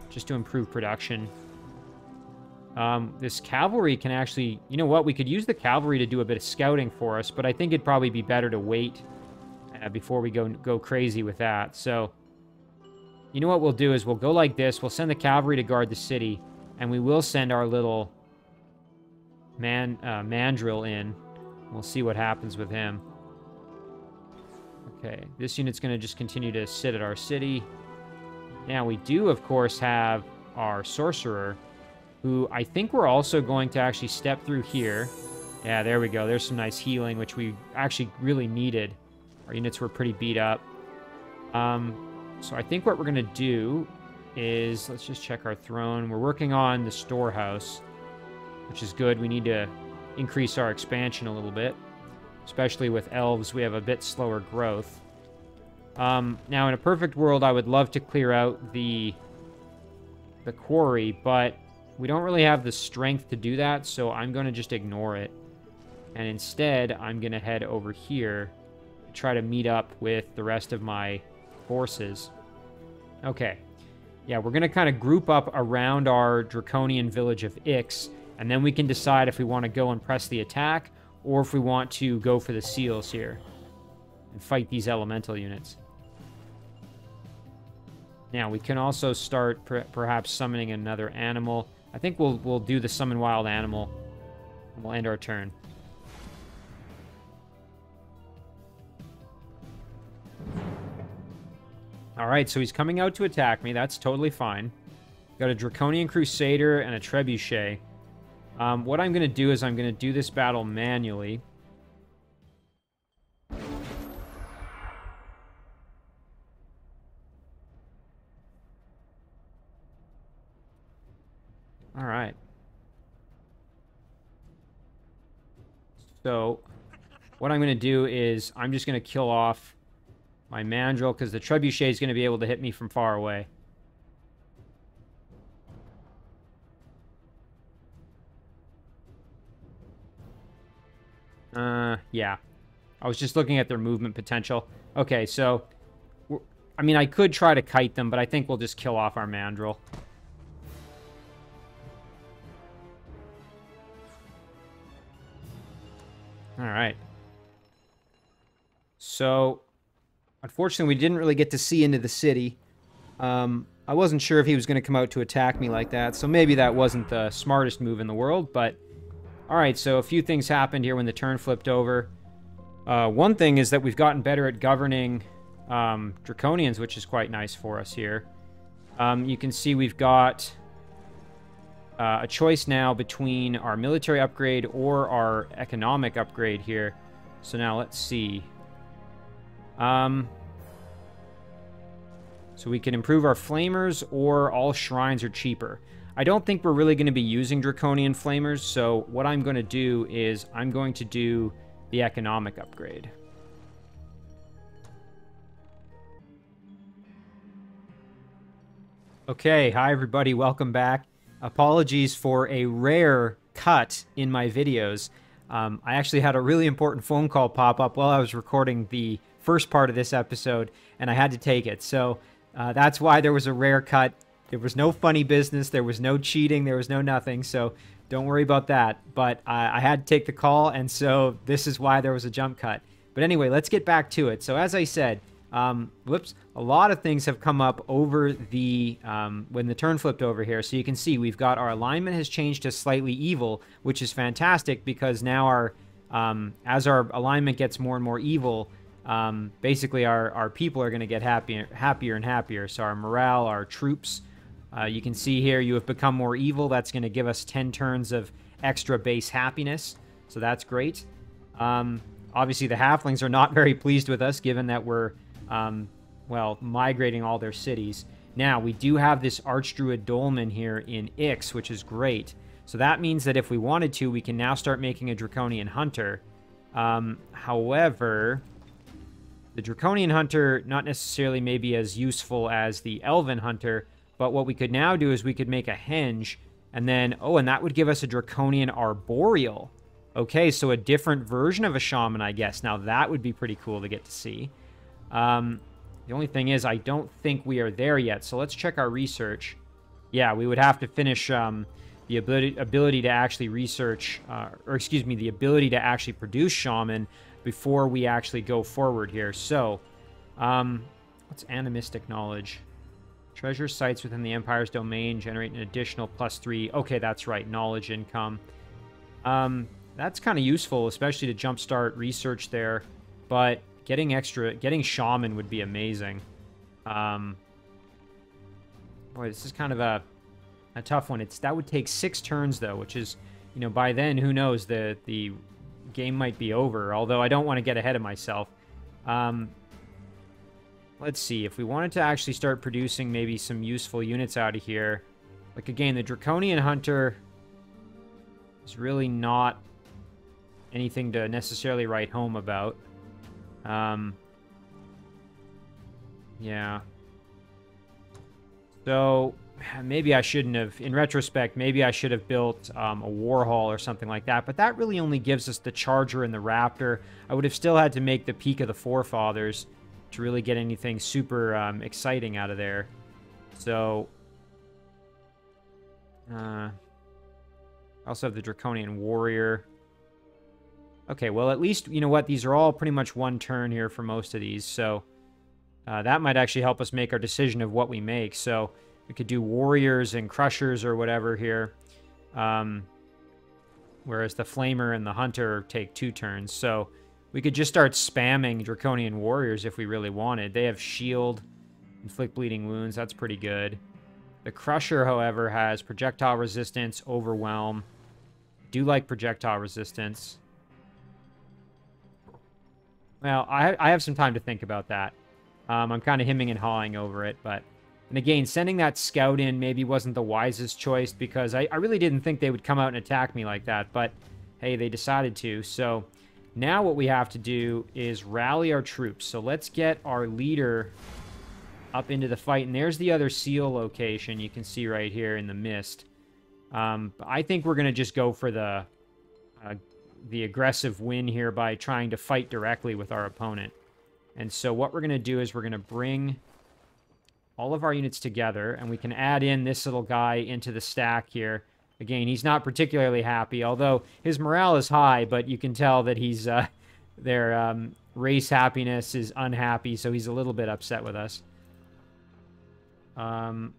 just to improve production. This cavalry can actually, you know what, we could use the cavalry to do a bit of scouting for us, but I think it'd probably be better to wait before we go crazy with that. So, you know what we'll do is we'll go like this. We'll send the cavalry to guard the city, and we will send our little mandrill in. We'll see what happens with him. Okay, this unit's going to just continue to sit at our city. Now, we do, of course, have our sorcerer, who I think we're also going to actually step through here. Yeah, there we go. There's some nice healing, which we actually really needed. Our units were pretty beat up. So I think what we're going to do is, let's just check our throne. We're working on the storehouse, which is good. We need to increase our expansion a little bit, especially with elves. We have a bit slower growth. Now, in a perfect world, I would love to clear out the quarry, but we don't really have the strength to do that, so I'm going to just ignore it. And instead, I'm going to head over here to try to meet up with the rest of my forces. Okay. Yeah, we're going to kind of group up around our Draconian village of Ix, and then we can decide if we want to go and press the attack, or if we want to go for the seals here and fight these elemental units. Now, we can also start perhaps summoning another animal. I think we'll do the summon wild animal, and we'll end our turn. Alright, so he's coming out to attack me. That's totally fine. Got a Draconian Crusader and a Trebuchet. What I'm going to do is I'm going to do this battle manually. Alright. So, what I'm going to do is I'm just going to kill off my Mandrill, because the Trebuchet is going to be able to hit me from far away. Yeah. I was just looking at their movement potential. Okay, so... I mean, I could try to kite them, but I think we'll just kill off our Mandrill. Alright. So... Unfortunately, we didn't really get to see into the city. I wasn't sure if he was going to come out to attack me like that, so maybe that wasn't the smartest move in the world, but... Alright, so a few things happened here when the turn flipped over. One thing is that we've gotten better at governing Draconians, which is quite nice for us here. You can see we've got a choice now between our military upgrade or our economic upgrade here. So now let's see. So we can improve our flamers, or all shrines are cheaper. I don't think we're really going to be using Draconian flamers, so what I'm going to do is I'm going to do the economic upgrade. Okay, hi everybody, welcome back. Apologies for a rare cut in my videos. I actually had a really important phone call pop up while I was recording the first part of this episode, and I had to take it. So that's why there was a rare cut. There was no funny business. There was no cheating. There was no nothing. So don't worry about that. But I had to take the call, and so this is why there was a jump cut. But anyway, let's get back to it. So as I said, whoops, a lot of things have come up over the when the turn flipped over here. So you can see we've got our alignment has changed to slightly evil, which is fantastic because now our as our alignment gets more and more evil, basically our people are going to get happier and happier. So our morale, our troops, you can see here you have become more evil. That's going to give us 10 turns of extra base happiness. So that's great. Obviously the halflings are not very pleased with us given that we're well, migrating all their cities. Now, we do have this Arch Druid Dolmen here in Ix, which is great. So that means that if we wanted to, we can now start making a Draconian Hunter. However, the Draconian Hunter, not necessarily maybe as useful as the Elven Hunter, but what we could now do is we could make a Henge, and then, oh, and that would give us a Draconian Arboreal. Okay, so a different version of a Shaman, I guess. Now, that would be pretty cool to get to see. The only thing is, I don't think we are there yet, so let's check our research. Yeah, we would have to finish the ability to actually research, or excuse me, the ability to actually produce Shaman before we actually go forward here. So, what's Animistic Knowledge? Treasure sites within the Empire's domain generate an additional +3. Okay, that's right, knowledge income. That's kind of useful, especially to jumpstart research there, but getting Shaman would be amazing. Boy, this is kind of a tough one. That would take 6 turns, though, which is, you know, by then, who knows, the game might be over, although I don't want to get ahead of myself. Let's see, if we wanted to actually start producing maybe some useful units out of here, like, again, the Draconian Hunter is really not anything to necessarily write home about. Yeah. So, maybe I shouldn't have, in retrospect, maybe I should have built a war hall or something like that, but that really only gives us the charger and the raptor. I would have still had to make the Peak of the Forefathers to really get anything super exciting out of there. So, I also have the Draconian Warrior. Okay, well, at least, you know what, these are all pretty much one turn here for most of these, so that might actually help us make our decision of what we make. So we could do Warriors and Crushers or whatever here, whereas the Flamer and the Hunter take 2 turns. So we could just start spamming Draconian Warriors if we really wanted. They have Shield, Inflict Bleeding Wounds, that's pretty good. The Crusher, however, has Projectile Resistance, Overwhelm. Do like Projectile Resistance. Well, I have some time to think about that. I'm kind of hemming and hawing over it, but... And again, sending that scout in maybe wasn't the wisest choice, because I really didn't think they would come out and attack me like that, but hey, they decided to. So now what we have to do is rally our troops. So let's get our leader up into the fight, and there's the other seal location you can see right here in the mist. I think we're going to just go for the aggressive win here by trying to fight directly with our opponent. And so what we're going to do is we're going to bring all of our units together, and we can add in this little guy into the stack here. Again, he's not particularly happy, although his morale is high, but you can tell that he's their race happiness is unhappy, so he's a little bit upset with us. Oh,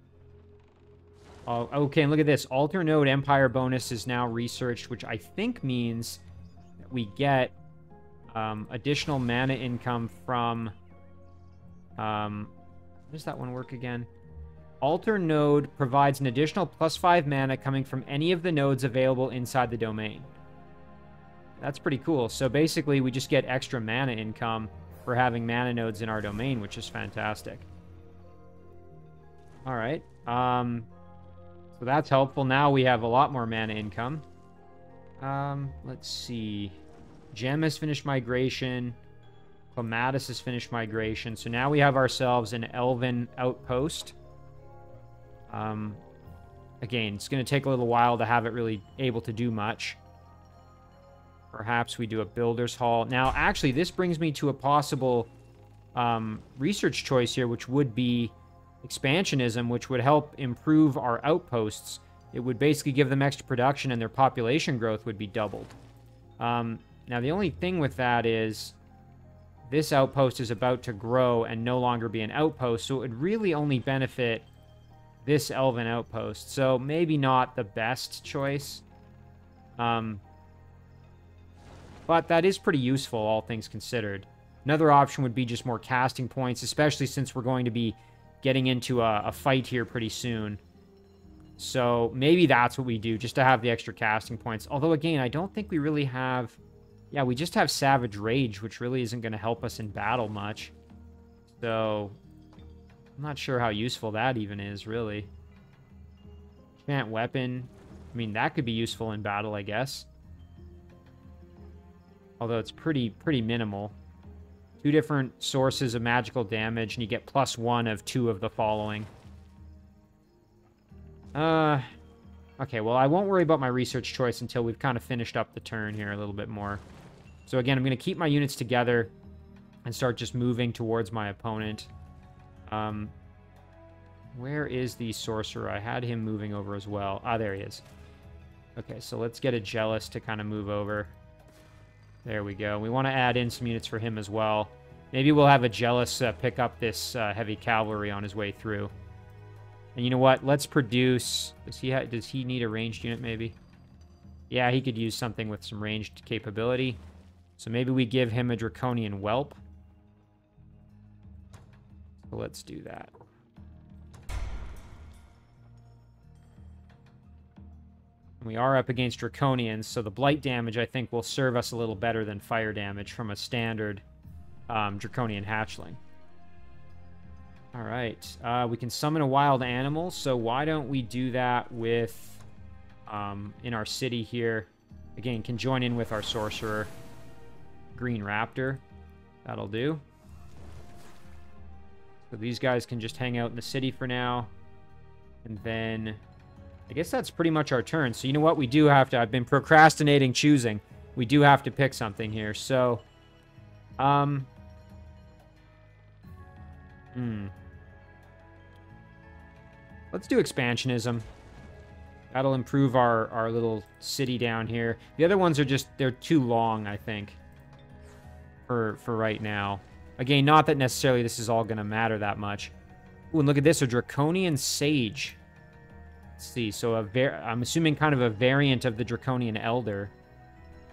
okay, and look at this. Alter Node Empire bonus is now researched, which I think means that we get additional mana income from... how does that one work again? Alter Node provides an additional +5 mana coming from any of the nodes available inside the domain. That's pretty cool. So basically, we just get extra mana income for having mana nodes in our domain, which is fantastic. All right. So that's helpful. Now we have a lot more mana income. Let's see. Gem has finished migration. Clematis has finished migration. So now we have ourselves an Elven Outpost. Again, it's going to take a little while to have it really able to do much. Perhaps we do a Builder's Hall. Now, actually, this brings me to a possible research choice here, which would be Expansionism, which would help improve our outposts. It would basically give them extra production, and their population growth would be doubled. Now, the only thing with that is this outpost is about to grow and no longer be an outpost, so it would really only benefit this Elven Outpost. So maybe not the best choice. But that is pretty useful, all things considered. Another option would be just more casting points, especially since we're going to be getting into a fight here pretty soon. So maybe that's what we do, just to have the extra casting points. Although, again, I don't think we really have... Yeah, we just have Savage Rage, which really isn't going to help us in battle much. So, I'm not sure how useful that even is, really. Enchant Weapon. I mean, that could be useful in battle, I guess. Although it's pretty minimal. 2 different sources of magical damage, and you get +1 of 2 of the following. Okay, well, I won't worry about my research choice until we've kind of finished up the turn here a little bit more. So again, I'm going to keep my units together and start just moving towards my opponent. Where is the sorcerer? I had him moving over as well. Ah, there he is. Okay, so let's get a Jealous to kind of move over. There we go. We want to add in some units for him as well. Maybe we'll have a Jealous pick up this heavy cavalry on his way through. And you know what? Let's produce... Does he need a ranged unit, maybe? Yeah, he could use something with some ranged capability. So maybe we give him a Draconian Whelp. So let's do that. We are up against Draconians, so the blight damage, I think, will serve us a little better than fire damage from a standard Draconian hatchling. All right, we can summon a wild animal, so why don't we do that with, in our city here. Again, can join in with our sorcerer. Green Raptor, that'll do. So these guys can just hang out in the city for now. And then I guess that's pretty much our turn. So you know what? We do have to... I've been procrastinating choosing. We do have to pick something here. So, let's do Expansionism. That'll improve our little city down here. The other ones are just... They're too long, I think, for right now. Again, not that necessarily this is all going to matter that much. Ooh, and look at this. A Draconian Sage. Let's see. So I'm assuming kind of a variant of the Draconian Elder.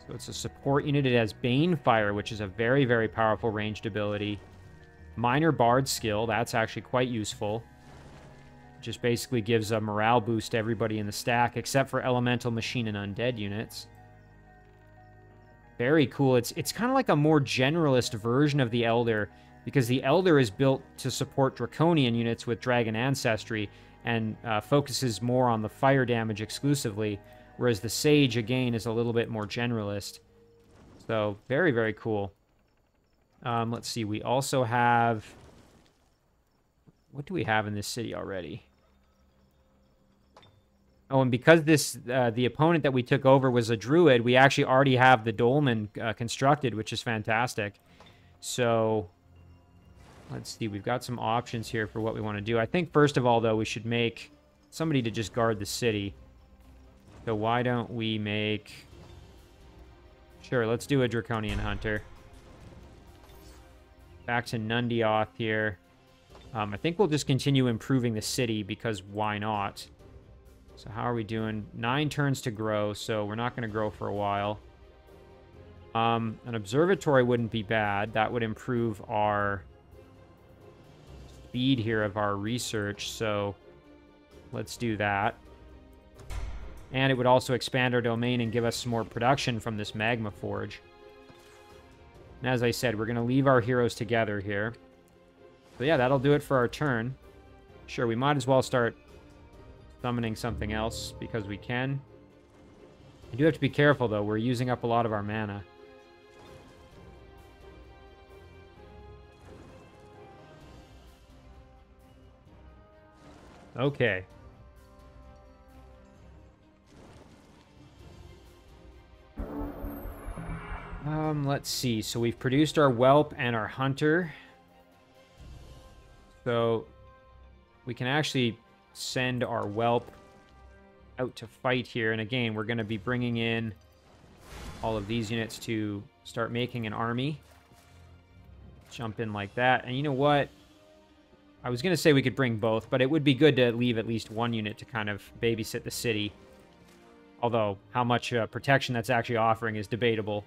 So it's a support unit. It has Banefire, which is a very, very powerful ranged ability. Minor Bard skill. That's actually quite useful. Just basically gives a morale boost to everybody in the stack, except for Elemental, Machine, and Undead units. Very cool. It's kind of like a more generalist version of the Elder, because the Elder is built to support Draconian units with Dragon Ancestry, and focuses more on the fire damage exclusively, whereas the Sage, again, is a little bit more generalist. So, very, very cool. Let's see. We also have... What do we have in this city already? Oh, and because this the opponent that we took over was a druid, we actually already have the dolmen constructed, which is fantastic. So, let's see. We've got some options here for what we want to do. I think, first of all, though, we should make somebody to just guard the city. So why don't we make... Sure, let's do a Draconian Hunter. Back to Nundioth here. I think we'll just continue improving the city, because why not? So how are we doing? 9 turns to grow, so we're not going to grow for a while. An observatory wouldn't be bad. That would improve our speed here of our research, so let's do that. And it would also expand our domain and give us some more production from this Magma Forge. And as I said, we're going to leave our heroes together here. So yeah, that'll do it for our turn. Sure, we might as well start summoning something else, because we can. I do have to be careful, though. We're using up a lot of our mana. Okay. Let's see. So we've produced our Whelp and our Hunter. So we can actually send our Whelp out to fight here. And again, we're going to be bringing in all of these units to start making an army. Jump in like that. And you know what? I was going to say we could bring both, but it would be good to leave at least one unit to kind of babysit the city. Although, how much protection that's actually offering is debatable.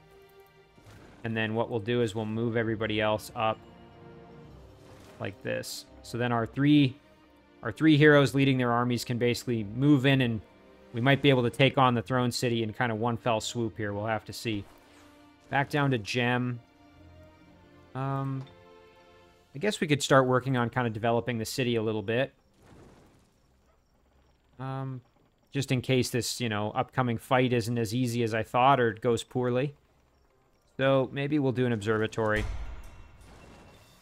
And then what we'll do is we'll move everybody else up like this. So then our three heroes leading their armies can basically move in, and we might be able to take on the Throne City in kind of one fell swoop here. We'll have to see. Back down to Gem. I guess we could start working on kind of developing the city a little bit. Just in case this, upcoming fight isn't as easy as I thought, or it goes poorly. So maybe we'll do an observatory.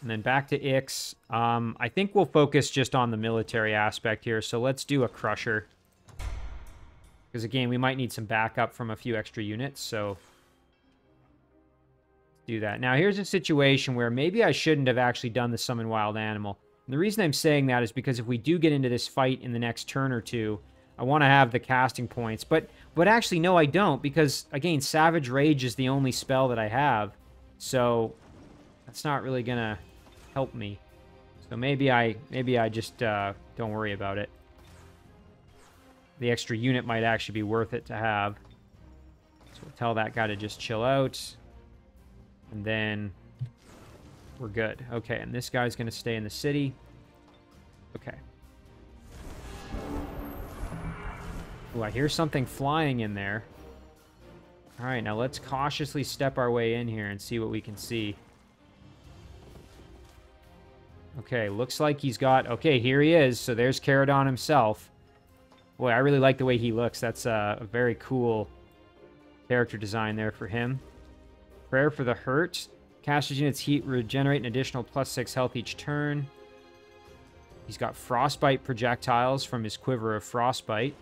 And then back to Ix. I think we'll focus just on the military aspect here. So let's do a Crusher. Because again, we might need some backup from a few extra units. So let's do that. Now here's a situation where maybe I shouldn't have actually done the Summon Wild Animal. And the reason I'm saying that is because if we do get into this fight in the next turn or two, I want to have the casting points. But actually, no, I don't. Because, again, Savage Rage is the only spell that I have. So that's not really going to help me. So maybe I just don't worry about it. The extra unit might actually be worth it to have. So we'll tell that guy to just chill out. And then we're good. Okay, and this guy's going to stay in the city. Okay. Ooh, I hear something flying in there. All right, now let's cautiously step our way in here and see what we can see. Okay, looks like he's got... Okay, here he is. So there's Caradon himself. Boy, I really like the way he looks. That's a very cool character design there for him. Prayer for the Hurt. Caster's units heat regenerate an additional +6 health each turn. He's got frostbite projectiles from his quiver of frostbite.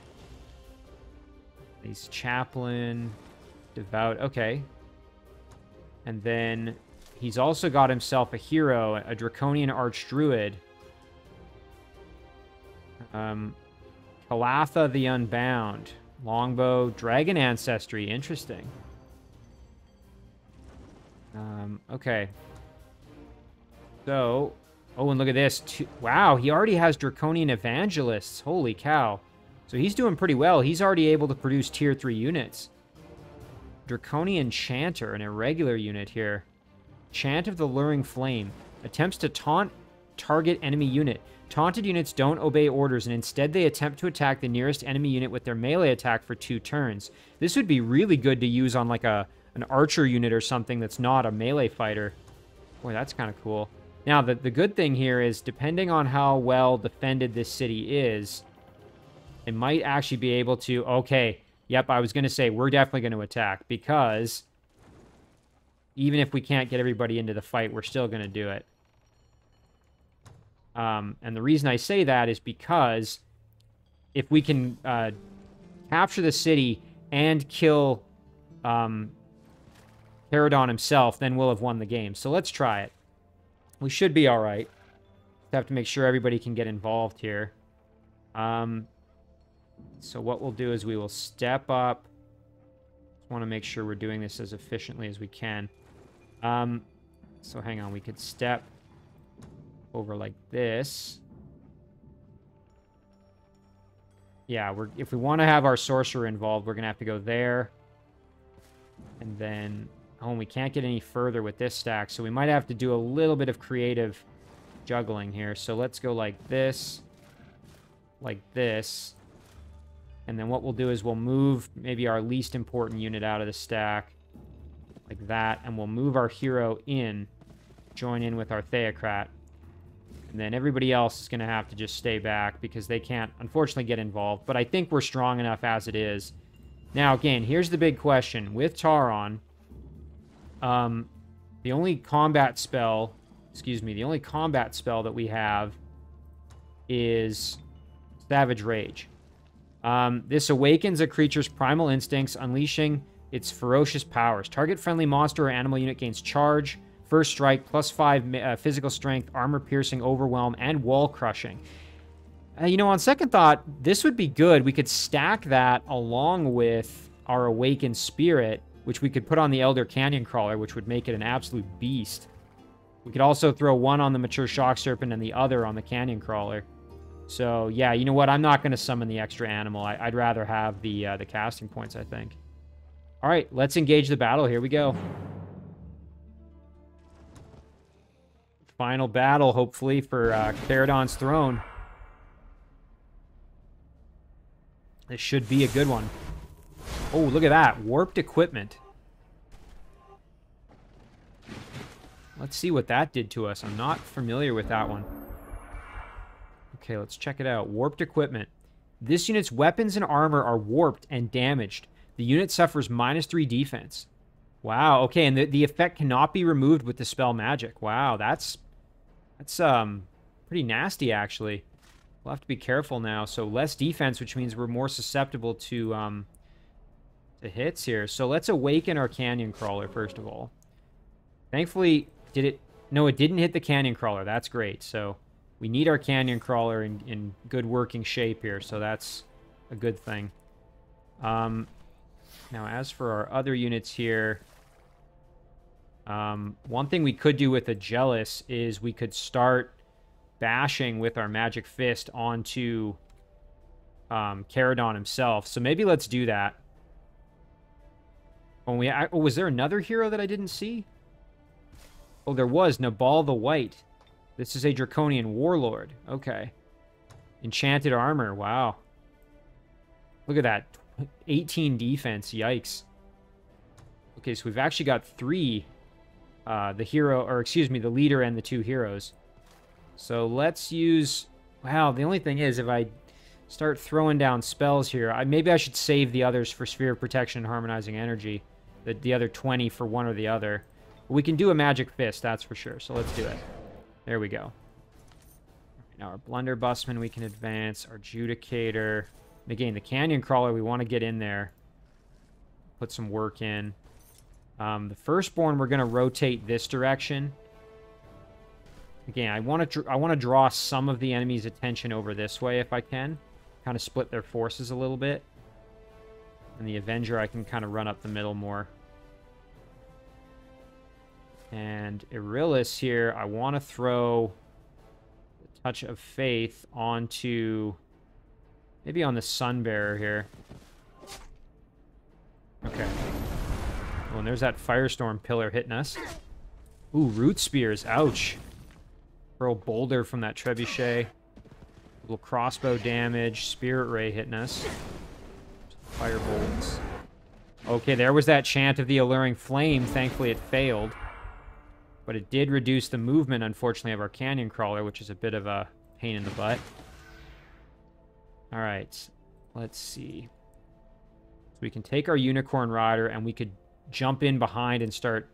He's chaplain, devout. Okay. And then he's also got himself a hero, a Draconian Arch Druid. Kalatha the Unbound. Longbow, Dragon Ancestry. Interesting. Okay. So, oh, and look at this. Wow, he already has Draconian Evangelists. Holy cow. So he's doing pretty well. He's already able to produce tier 3 units. Draconian Chanter, an irregular unit here. Chant of the Luring Flame. Attempts to taunt target enemy unit. Taunted units don't obey orders, and instead they attempt to attack the nearest enemy unit with their melee attack for 2 turns. This would be really good to use on like an archer unit or something that's not a melee fighter. Boy, that's kind of cool. Now, the good thing here is, depending on how well defended this city is, it might actually be able to... Okay, yep, I was going to say, we're definitely going to attack, because even if we can't get everybody into the fight, we're still going to do it. And the reason I say that is because if we can capture the city and kill Caradon himself, then we'll have won the game. So let's try it. We should be all right. Just have to make sure everybody can get involved here. So what we'll do is we will step up. Just want to make sure we're doing this as efficiently as we can. So hang on, we could step over like this. Yeah, if we want to have our sorcerer involved, we're going to have to go there. And then... Oh, and we can't get any further with this stack, so we might have to do a little bit of creative juggling here. So let's go like this, and then what we'll do is we'll move maybe our least important unit out of the stack, like that, and we'll move our hero in, join in with our Theocrat, and then everybody else is going to have to just stay back because they can't, unfortunately, get involved. But I think we're strong enough as it is. Now, again, here's the big question. With Tauron... the only combat spell that we have is Savage Rage. This awakens a creature's primal instincts, unleashing its ferocious powers. Target friendly monster or animal unit gains charge, first strike, +5 physical strength, armor piercing, overwhelm, and wall crushing. You know, on second thought, this would be good. We could stack that along with our awakened spirit, which we could put on the Elder Canyon Crawler, which would make it an absolute beast. We could also throw one on the Mature Shock Serpent and the other on the Canyon Crawler. So, yeah, you know what? I'm not going to summon the extra animal. I'd rather have the casting points, I think. All right, let's engage the battle. Here we go. Final battle, hopefully, for Caradon's throne. This should be a good one. Oh, look at that. Warped equipment. Let's see what that did to us. I'm not familiar with that one. Okay, let's check it out. Warped equipment. This unit's weapons and armor are warped and damaged. The unit suffers -3 defense. Wow, okay, and the effect cannot be removed with the spell magic. Wow, that's pretty nasty, actually. We'll have to be careful now. So less defense, which means we're more susceptible to hits here. So let's awaken our Canyon Crawler, first of all. Thankfully, did it... No, it didn't hit the Canyon Crawler. That's great. So we need our Canyon Crawler in good working shape here. So that's a good thing. Now, as for our other units here... one thing we could do with a Jealous is we could start bashing with our Magic Fist onto Caradon himself. So maybe let's do that. Oh, was there another hero that I didn't see? Oh, there was. Nabal the White. This is a Draconian Warlord. Okay. Enchanted armor. Wow. Look at that. 18 defense. Yikes. Okay, so we've actually got 3. The hero, or excuse me, the leader and the 2 heroes. So let's use... Wow, the only thing is, if I start throwing down spells here, maybe I should save the others for Sphere of Protection and Harmonizing Energy. The other 20 for one or the other. But we can do a Magic Fist, that's for sure. So let's do it. There we go. Now our Blunderbussman we can advance. Our Judicator. And again, the Canyon Crawler, we want to get in there. Put some work in. The Firstborn, we're going to rotate this direction. Again, I want to draw some of the enemy's attention over this way if I can. Kind of split their forces a little bit. And the Avenger, I can kind of run up the middle more. And Irillis here, I want to throw the Touch of Faith onto... maybe on the Sunbearer here. Okay. Oh, and there's that Firestorm Pillar hitting us. Ooh, Root Spears. Ouch. Throw a boulder from that Trebuchet. Little crossbow damage. Spirit Ray hitting us. Firebolts. Okay, there was that chant of the Alluring Flame. Thankfully, it failed. But it did reduce the movement, unfortunately, of our Canyon Crawler, which is a bit of a pain in the butt. Alright, let's see. So we can take our Unicorn Rider, and we could jump in behind and start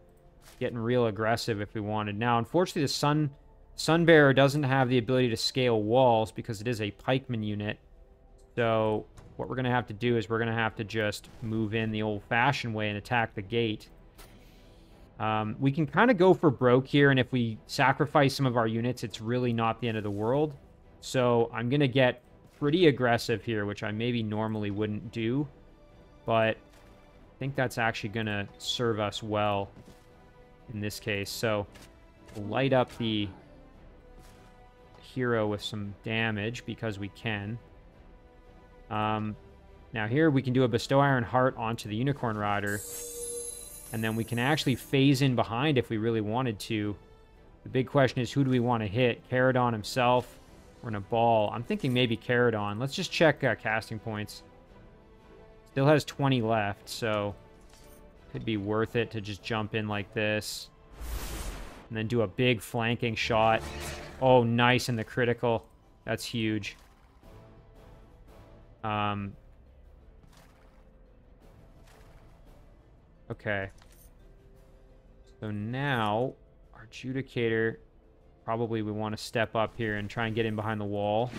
getting real aggressive if we wanted. Now, unfortunately, the Sunbearer doesn't have the ability to scale walls because it is a pikeman unit. So what we're going to have to do is we're going to have to just move in the old-fashioned way and attack the gate. We can kind of go for broke here, and if we sacrifice some of our units, it's really not the end of the world. So I'm going to get pretty aggressive here, which I maybe normally wouldn't do. But I think that's actually going to serve us well in this case. So we'll light up the hero with some damage because we can. Now here we can do a Bestow Iron Heart onto the Unicorn Rider. And then we can actually phase in behind if we really wanted to. The big question is, who do we want to hit? Caradon himself or Nabal? I'm thinking maybe Caradon. Let's just check casting points. Still has 20 left, so could be worth it to just jump in like this. And then do a big flanking shot. Oh, nice in the critical. That's huge. Okay. So now, our Judicator, probably we want to step up here and try and get in behind the wall.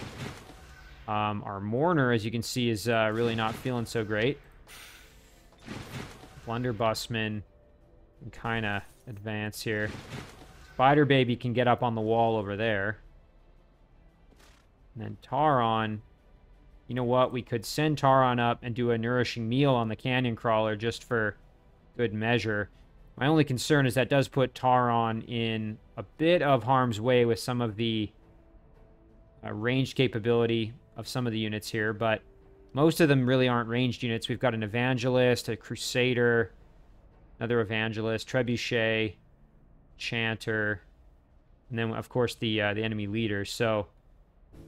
Our Mourner, as you can see, is really not feeling so great. Blunderbussman can kind of advance here. Spider Baby can get up on the wall over there. And then Tauron, you know what? We could send Tauron up and do a Nourishing Meal on the Canyon Crawler just for good measure. My only concern is that does put Tauron in a bit of harm's way with some of the ranged capability of some of the units here, but most of them really aren't ranged units. We've got an Evangelist, a Crusader, another Evangelist, Trebuchet, Chanter, and then, of course, the enemy leader. So,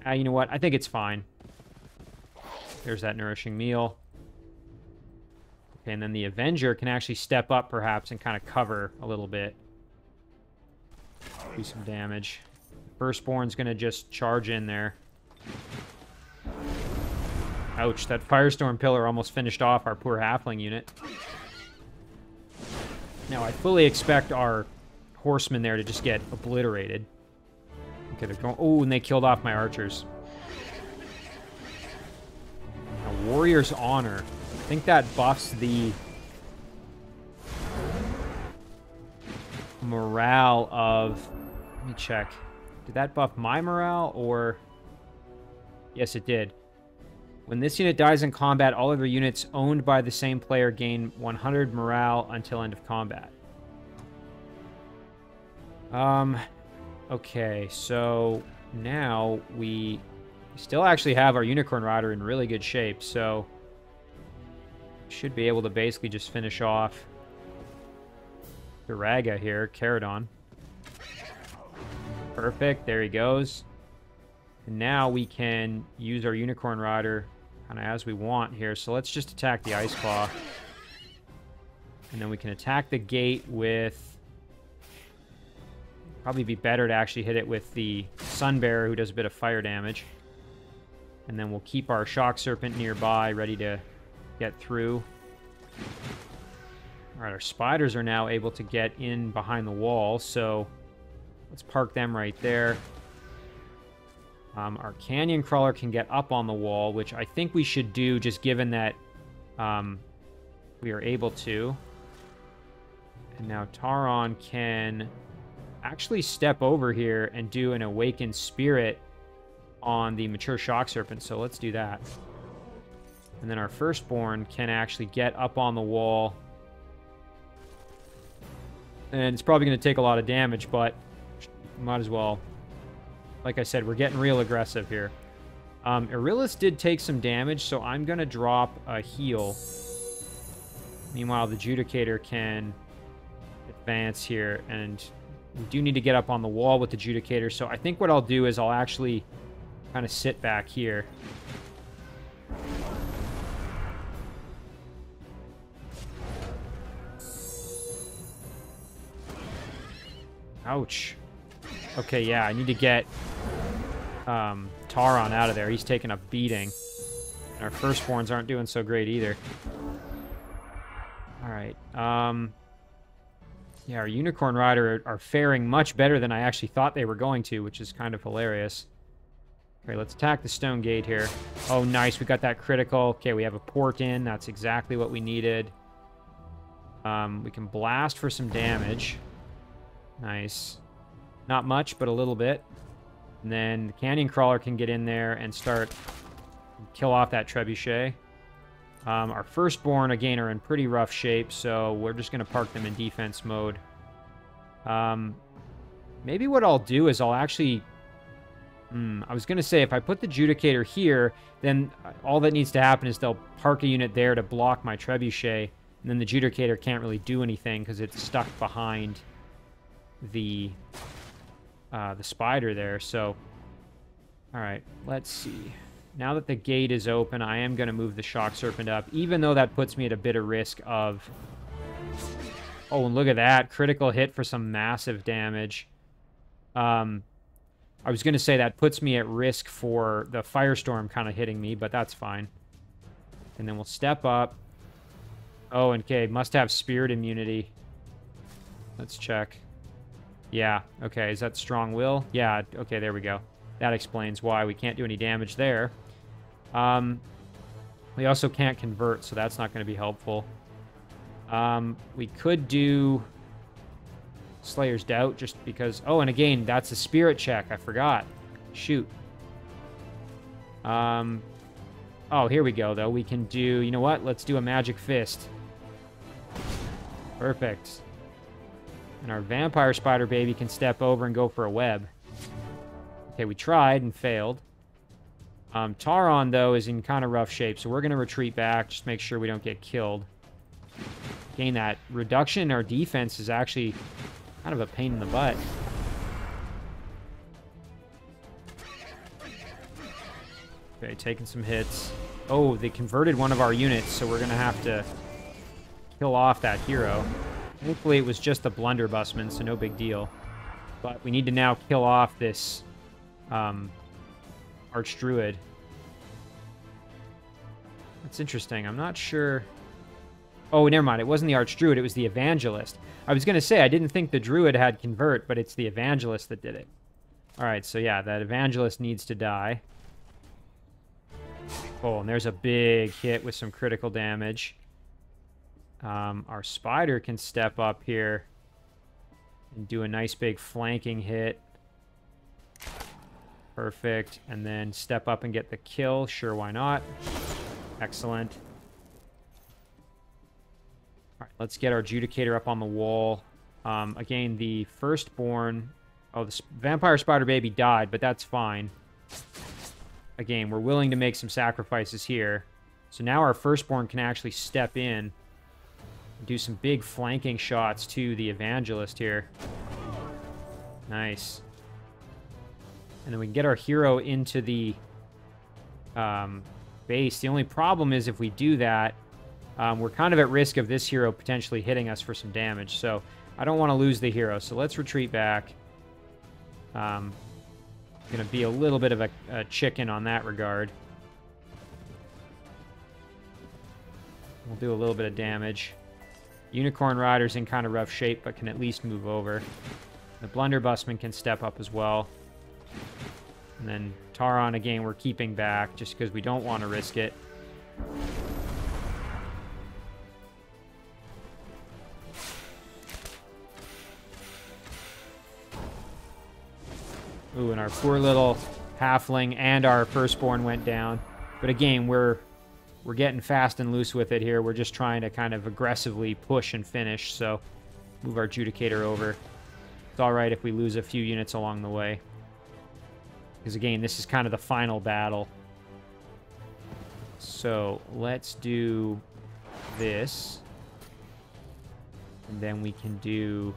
you know what? I think it's fine. There's that Nourishing Meal. Okay, and then the Avenger can actually step up, perhaps, and kind of cover a little bit. Do some damage. Firstborn's going to just charge in there. Ouch, that Firestorm Pillar almost finished off our poor Halfling unit. Now, I fully expect our Horsemen there to just get obliterated. Okay, they're going... Oh, and they killed off my archers. Now, Warrior's Honor. I think that buffs the morale of... Let me check. Did that buff my morale, or... Yes, it did. When this unit dies in combat, all other units owned by the same player gain 100 morale until end of combat. Okay, so now we still actually have our Unicorn Rider in really good shape, so should be able to basically just finish off Duraga here, Caradon. Perfect, there he goes. And now we can use our Unicorn Rider kind of as we want here. So let's just attack the Ice Claw. And then we can attack the gate with... Probably be better to actually hit it with the Sunbearer, who does a bit of fire damage. And then we'll keep our Shock Serpent nearby, ready to get through. Alright, our Spiders are now able to get in behind the wall, so let's park them right there. Our Canyon Crawler can get up on the wall, which I think we should do, just given that we are able to. And now Tauron can actually step over here and do an Awakened Spirit on the Mature Shock Serpent, so let's do that. And then our Firstborn can actually get up on the wall. And it's probably going to take a lot of damage, but might as well. Like I said, we're getting real aggressive here. Irillis did take some damage, so I'm going to drop a heal. Meanwhile, the Judicator can advance here, and we do need to get up on the wall with the Judicator, so I think what I'll do is I'll actually kind of sit back here. Ouch. Okay, yeah, I need to get Tauron out of there. He's taking a beating. And our Firstborns aren't doing so great either. Alright. Yeah, our Unicorn Rider are faring much better than I actually thought they were going to, which is kind of hilarious. Okay, let's attack the Stone Gate here. Oh, nice. We got that critical. Okay, we have a port in. That's exactly what we needed. We can blast for some damage. Nice. Not much, but a little bit. And then the Canyon Crawler can get in there and start kill off that Trebuchet. Our Firstborn, again, are in pretty rough shape, so we're just going to park them in defense mode. Maybe what I'll do is I'll actually... I was going to say, if I put the Judicator here, then all that needs to happen is they'll park a unit there to block my Trebuchet, and then the Judicator can't really do anything because it's stuck behind the spider there. So, all right, let's see. Now that the gate is open, I am going to move the Shock Serpent up, even though that puts me at a bit of risk of... Oh, and look at that. Critical hit for some massive damage. I was going to say that puts me at risk for the Firestorm kind of hitting me, but that's fine. And then we'll step up. Oh, and okay, must have Spirit Immunity. Let's check. Yeah, okay, is that Strong Will? Yeah, okay, there we go. That explains why we can't do any damage there. We also can't convert, so that's not going to be helpful. We could do Slayer's Doubt, just because... Oh, and again, that's a spirit check. I forgot. Shoot. Oh, here we go, though. We can do... You know what? Let's do a Magic Fist. Perfect. And our Vampire Spider Baby can step over and go for a web. Okay, we tried and failed. Tauron, though, is in kind of rough shape, so we're going to retreat back, just make sure we don't get killed. Again, that reduction in our defense is actually kind of a pain in the butt. Okay, taking some hits. Oh, they converted one of our units, so we're going to have to kill off that hero. Hopefully it was just a blunderbussman, so no big deal. But we need to now kill off this Arch Druid. That's interesting. I'm not sure... Oh, never mind. It wasn't the Arch Druid. It was the Evangelist. I was going to say, I didn't think the Druid had convert, but it's the Evangelist that did it. Alright, so yeah, that Evangelist needs to die. Oh, and there's a big hit with some critical damage. Our Spider can step up here and do a nice big flanking hit. Perfect. And then step up and get the kill. Sure, why not? Excellent. All right, let's get our Judicator up on the wall. Again, the Firstborn... Oh, the Vampire Spider Baby died, but that's fine. Again, we're willing to make some sacrifices here. So now our Firstborn can actually step in and do some big flanking shots to the Evangelist here. Nice. And then we can get our hero into the base. The only problem is if we do that, we're kind of at risk of this hero potentially hitting us for some damage. So I don't want to lose the hero. So let's retreat back. Going to be a little bit of a chicken on that regard. We'll do a little bit of damage. Unicorn Rider's in kind of rough shape, but can at least move over. The Blunderbussman can step up as well. And then Tauron, again, we're keeping back just because we don't want to risk it. Ooh, and our poor little halfling and our firstborn went down. But again, we're getting fast and loose with it here. We're just trying to kind of aggressively push and finish. So move our Judicator over. It's all right if we lose a few units along the way. Because again, this is kind of the final battle. So let's do this. And then we can do...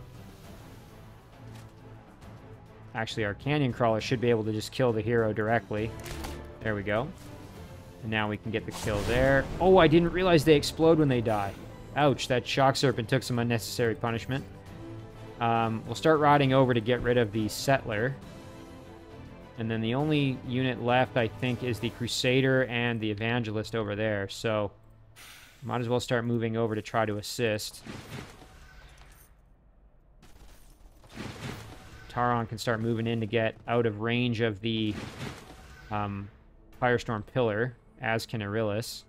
Actually, our Canyon Crawler should be able to just kill the hero directly. There we go. And now we can get the kill there. Oh, I didn't realize they explode when they die. Ouch, that Shock Serpent took some unnecessary punishment. We'll start riding over to get rid of the Settler. And then the only unit left, I think, is the Crusader and the Evangelist over there. So, might as well start moving over to try to assist. Tauron can start moving in to get out of range of the Firestorm Pillar, as can Arillis.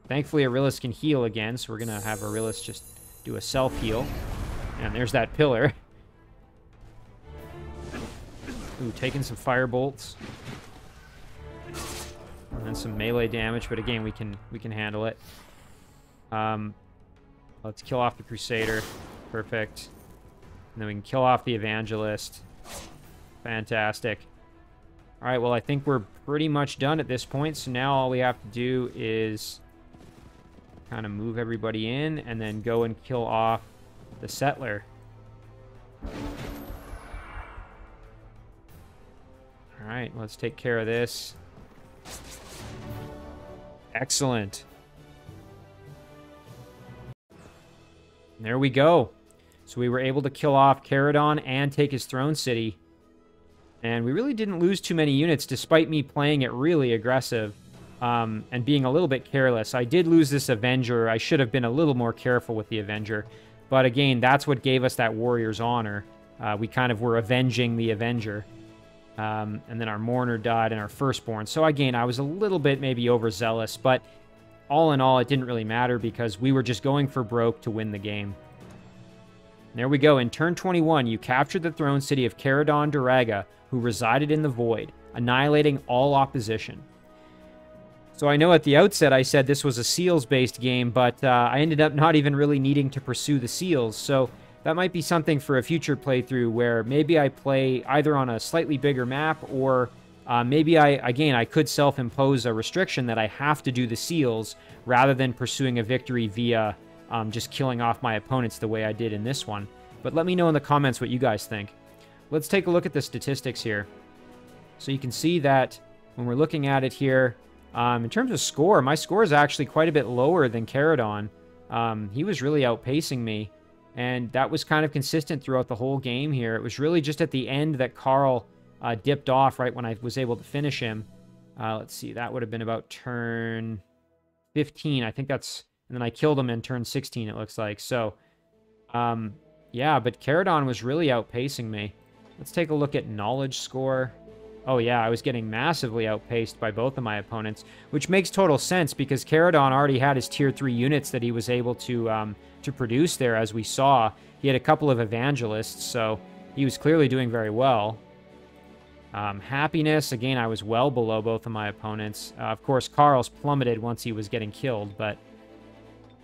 Thankfully, Arillis can heal again, so we're going to have Arillis just do a self-heal. And there's that pillar. Ooh, taking some fire bolts. And then some melee damage, but again, we can handle it. Let's kill off the Crusader. Perfect. And then we can kill off the Evangelist. Fantastic. Alright, well, I think we're pretty much done at this point, so now all we have to do is kind of move everybody in and then go and kill off the Settler. Alright, let's take care of this. Excellent. And there we go. So we were able to kill off Caradon and take his throne city. And we really didn't lose too many units, despite me playing it really aggressive and being a little bit careless. I did lose this Avenger. I should have been a little more careful with the Avenger. But again, that's what gave us that Warrior's Honor. We kind of were avenging the Avenger. And then our Mourner died and our Firstborn. So again, I was a little bit maybe overzealous. But all in all, it didn't really matter because we were just going for broke to win the game. There we go. In turn 21, you captured the throne city of Caradon Duraga, who resided in the Void, annihilating all opposition. So I know at the outset I said this was a seals-based game, but I ended up not even really needing to pursue the seals, so that might be something for a future playthrough where maybe I play either on a slightly bigger map or maybe I could self-impose a restriction that I have to do the seals rather than pursuing a victory via just killing off my opponents the way I did in this one. But let me know in the comments what you guys think. Let's take a look at the statistics here. So you can see that when we're looking at it here, in terms of score, my score is actually quite a bit lower than Caradon. He was really outpacing me, and that was kind of consistent throughout the whole game here. It was really just at the end that Carl dipped off right when I was able to finish him. Let's see, that would have been about turn 15. I think that's... And then I killed him in turn 16, it looks like. So, yeah, but Caradon was really outpacing me. Let's take a look at knowledge score. Oh, yeah, I was getting massively outpaced by both of my opponents, which makes total sense because Caradon already had his tier 3 units that he was able to produce there, as we saw. He had a couple of evangelists, so he was clearly doing very well. Happiness, again, I was well below both of my opponents. Of course, Carl's plummeted once he was getting killed, but...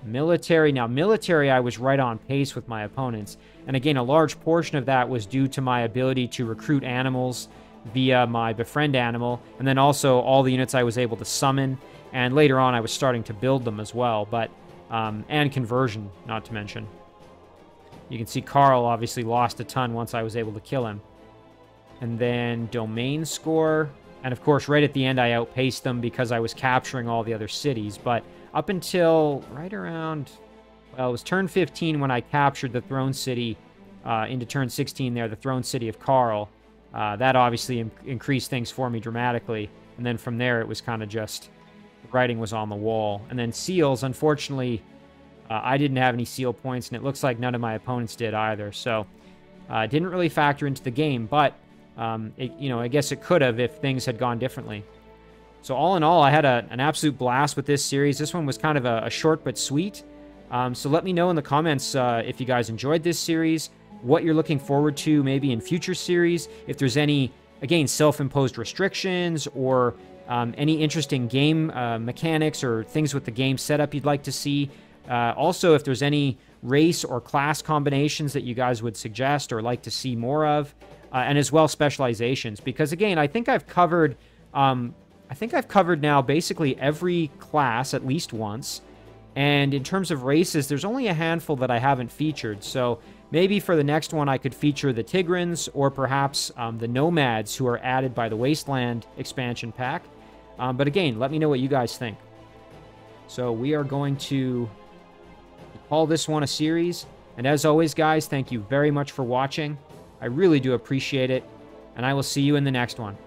Military. Now, military, I was right on pace with my opponents. And again, a large portion of that was due to my ability to recruit animals via my befriend animal, and then also all the units I was able to summon. And later on, I was starting to build them as well, but and conversion, not to mention. You can see Carl obviously lost a ton once I was able to kill him. And then domain score. And of course, right at the end, I outpaced them because I was capturing all the other cities, but up until right around, well, it was turn 15 when I captured the throne city into turn 16 there, the throne city of Carl. That obviously increased things for me dramatically. And then from there, it was kind of just, the writing was on the wall. And then seals, unfortunately, I didn't have any seal points, and it looks like none of my opponents did either. So it didn't really factor into the game, but I guess it could have if things had gone differently. So all in all, I had an absolute blast with this series. This one was kind of a short but sweet. So let me know in the comments if you guys enjoyed this series, what you're looking forward to maybe in future series, if there's any, again, self-imposed restrictions or any interesting game mechanics or things with the game setup you'd like to see. Also, if there's any race or class combinations that you guys would suggest or like to see more of, and as well specializations. Because again, I think I've covered now basically every class at least once. And in terms of races, there's only a handful that I haven't featured. So maybe for the next one, I could feature the Tigrans or perhaps the Nomads who are added by the Wasteland expansion pack. But again, let me know what you guys think. So we are going to call this one a series. And as always, guys, thank you very much for watching. I really do appreciate it. And I will see you in the next one.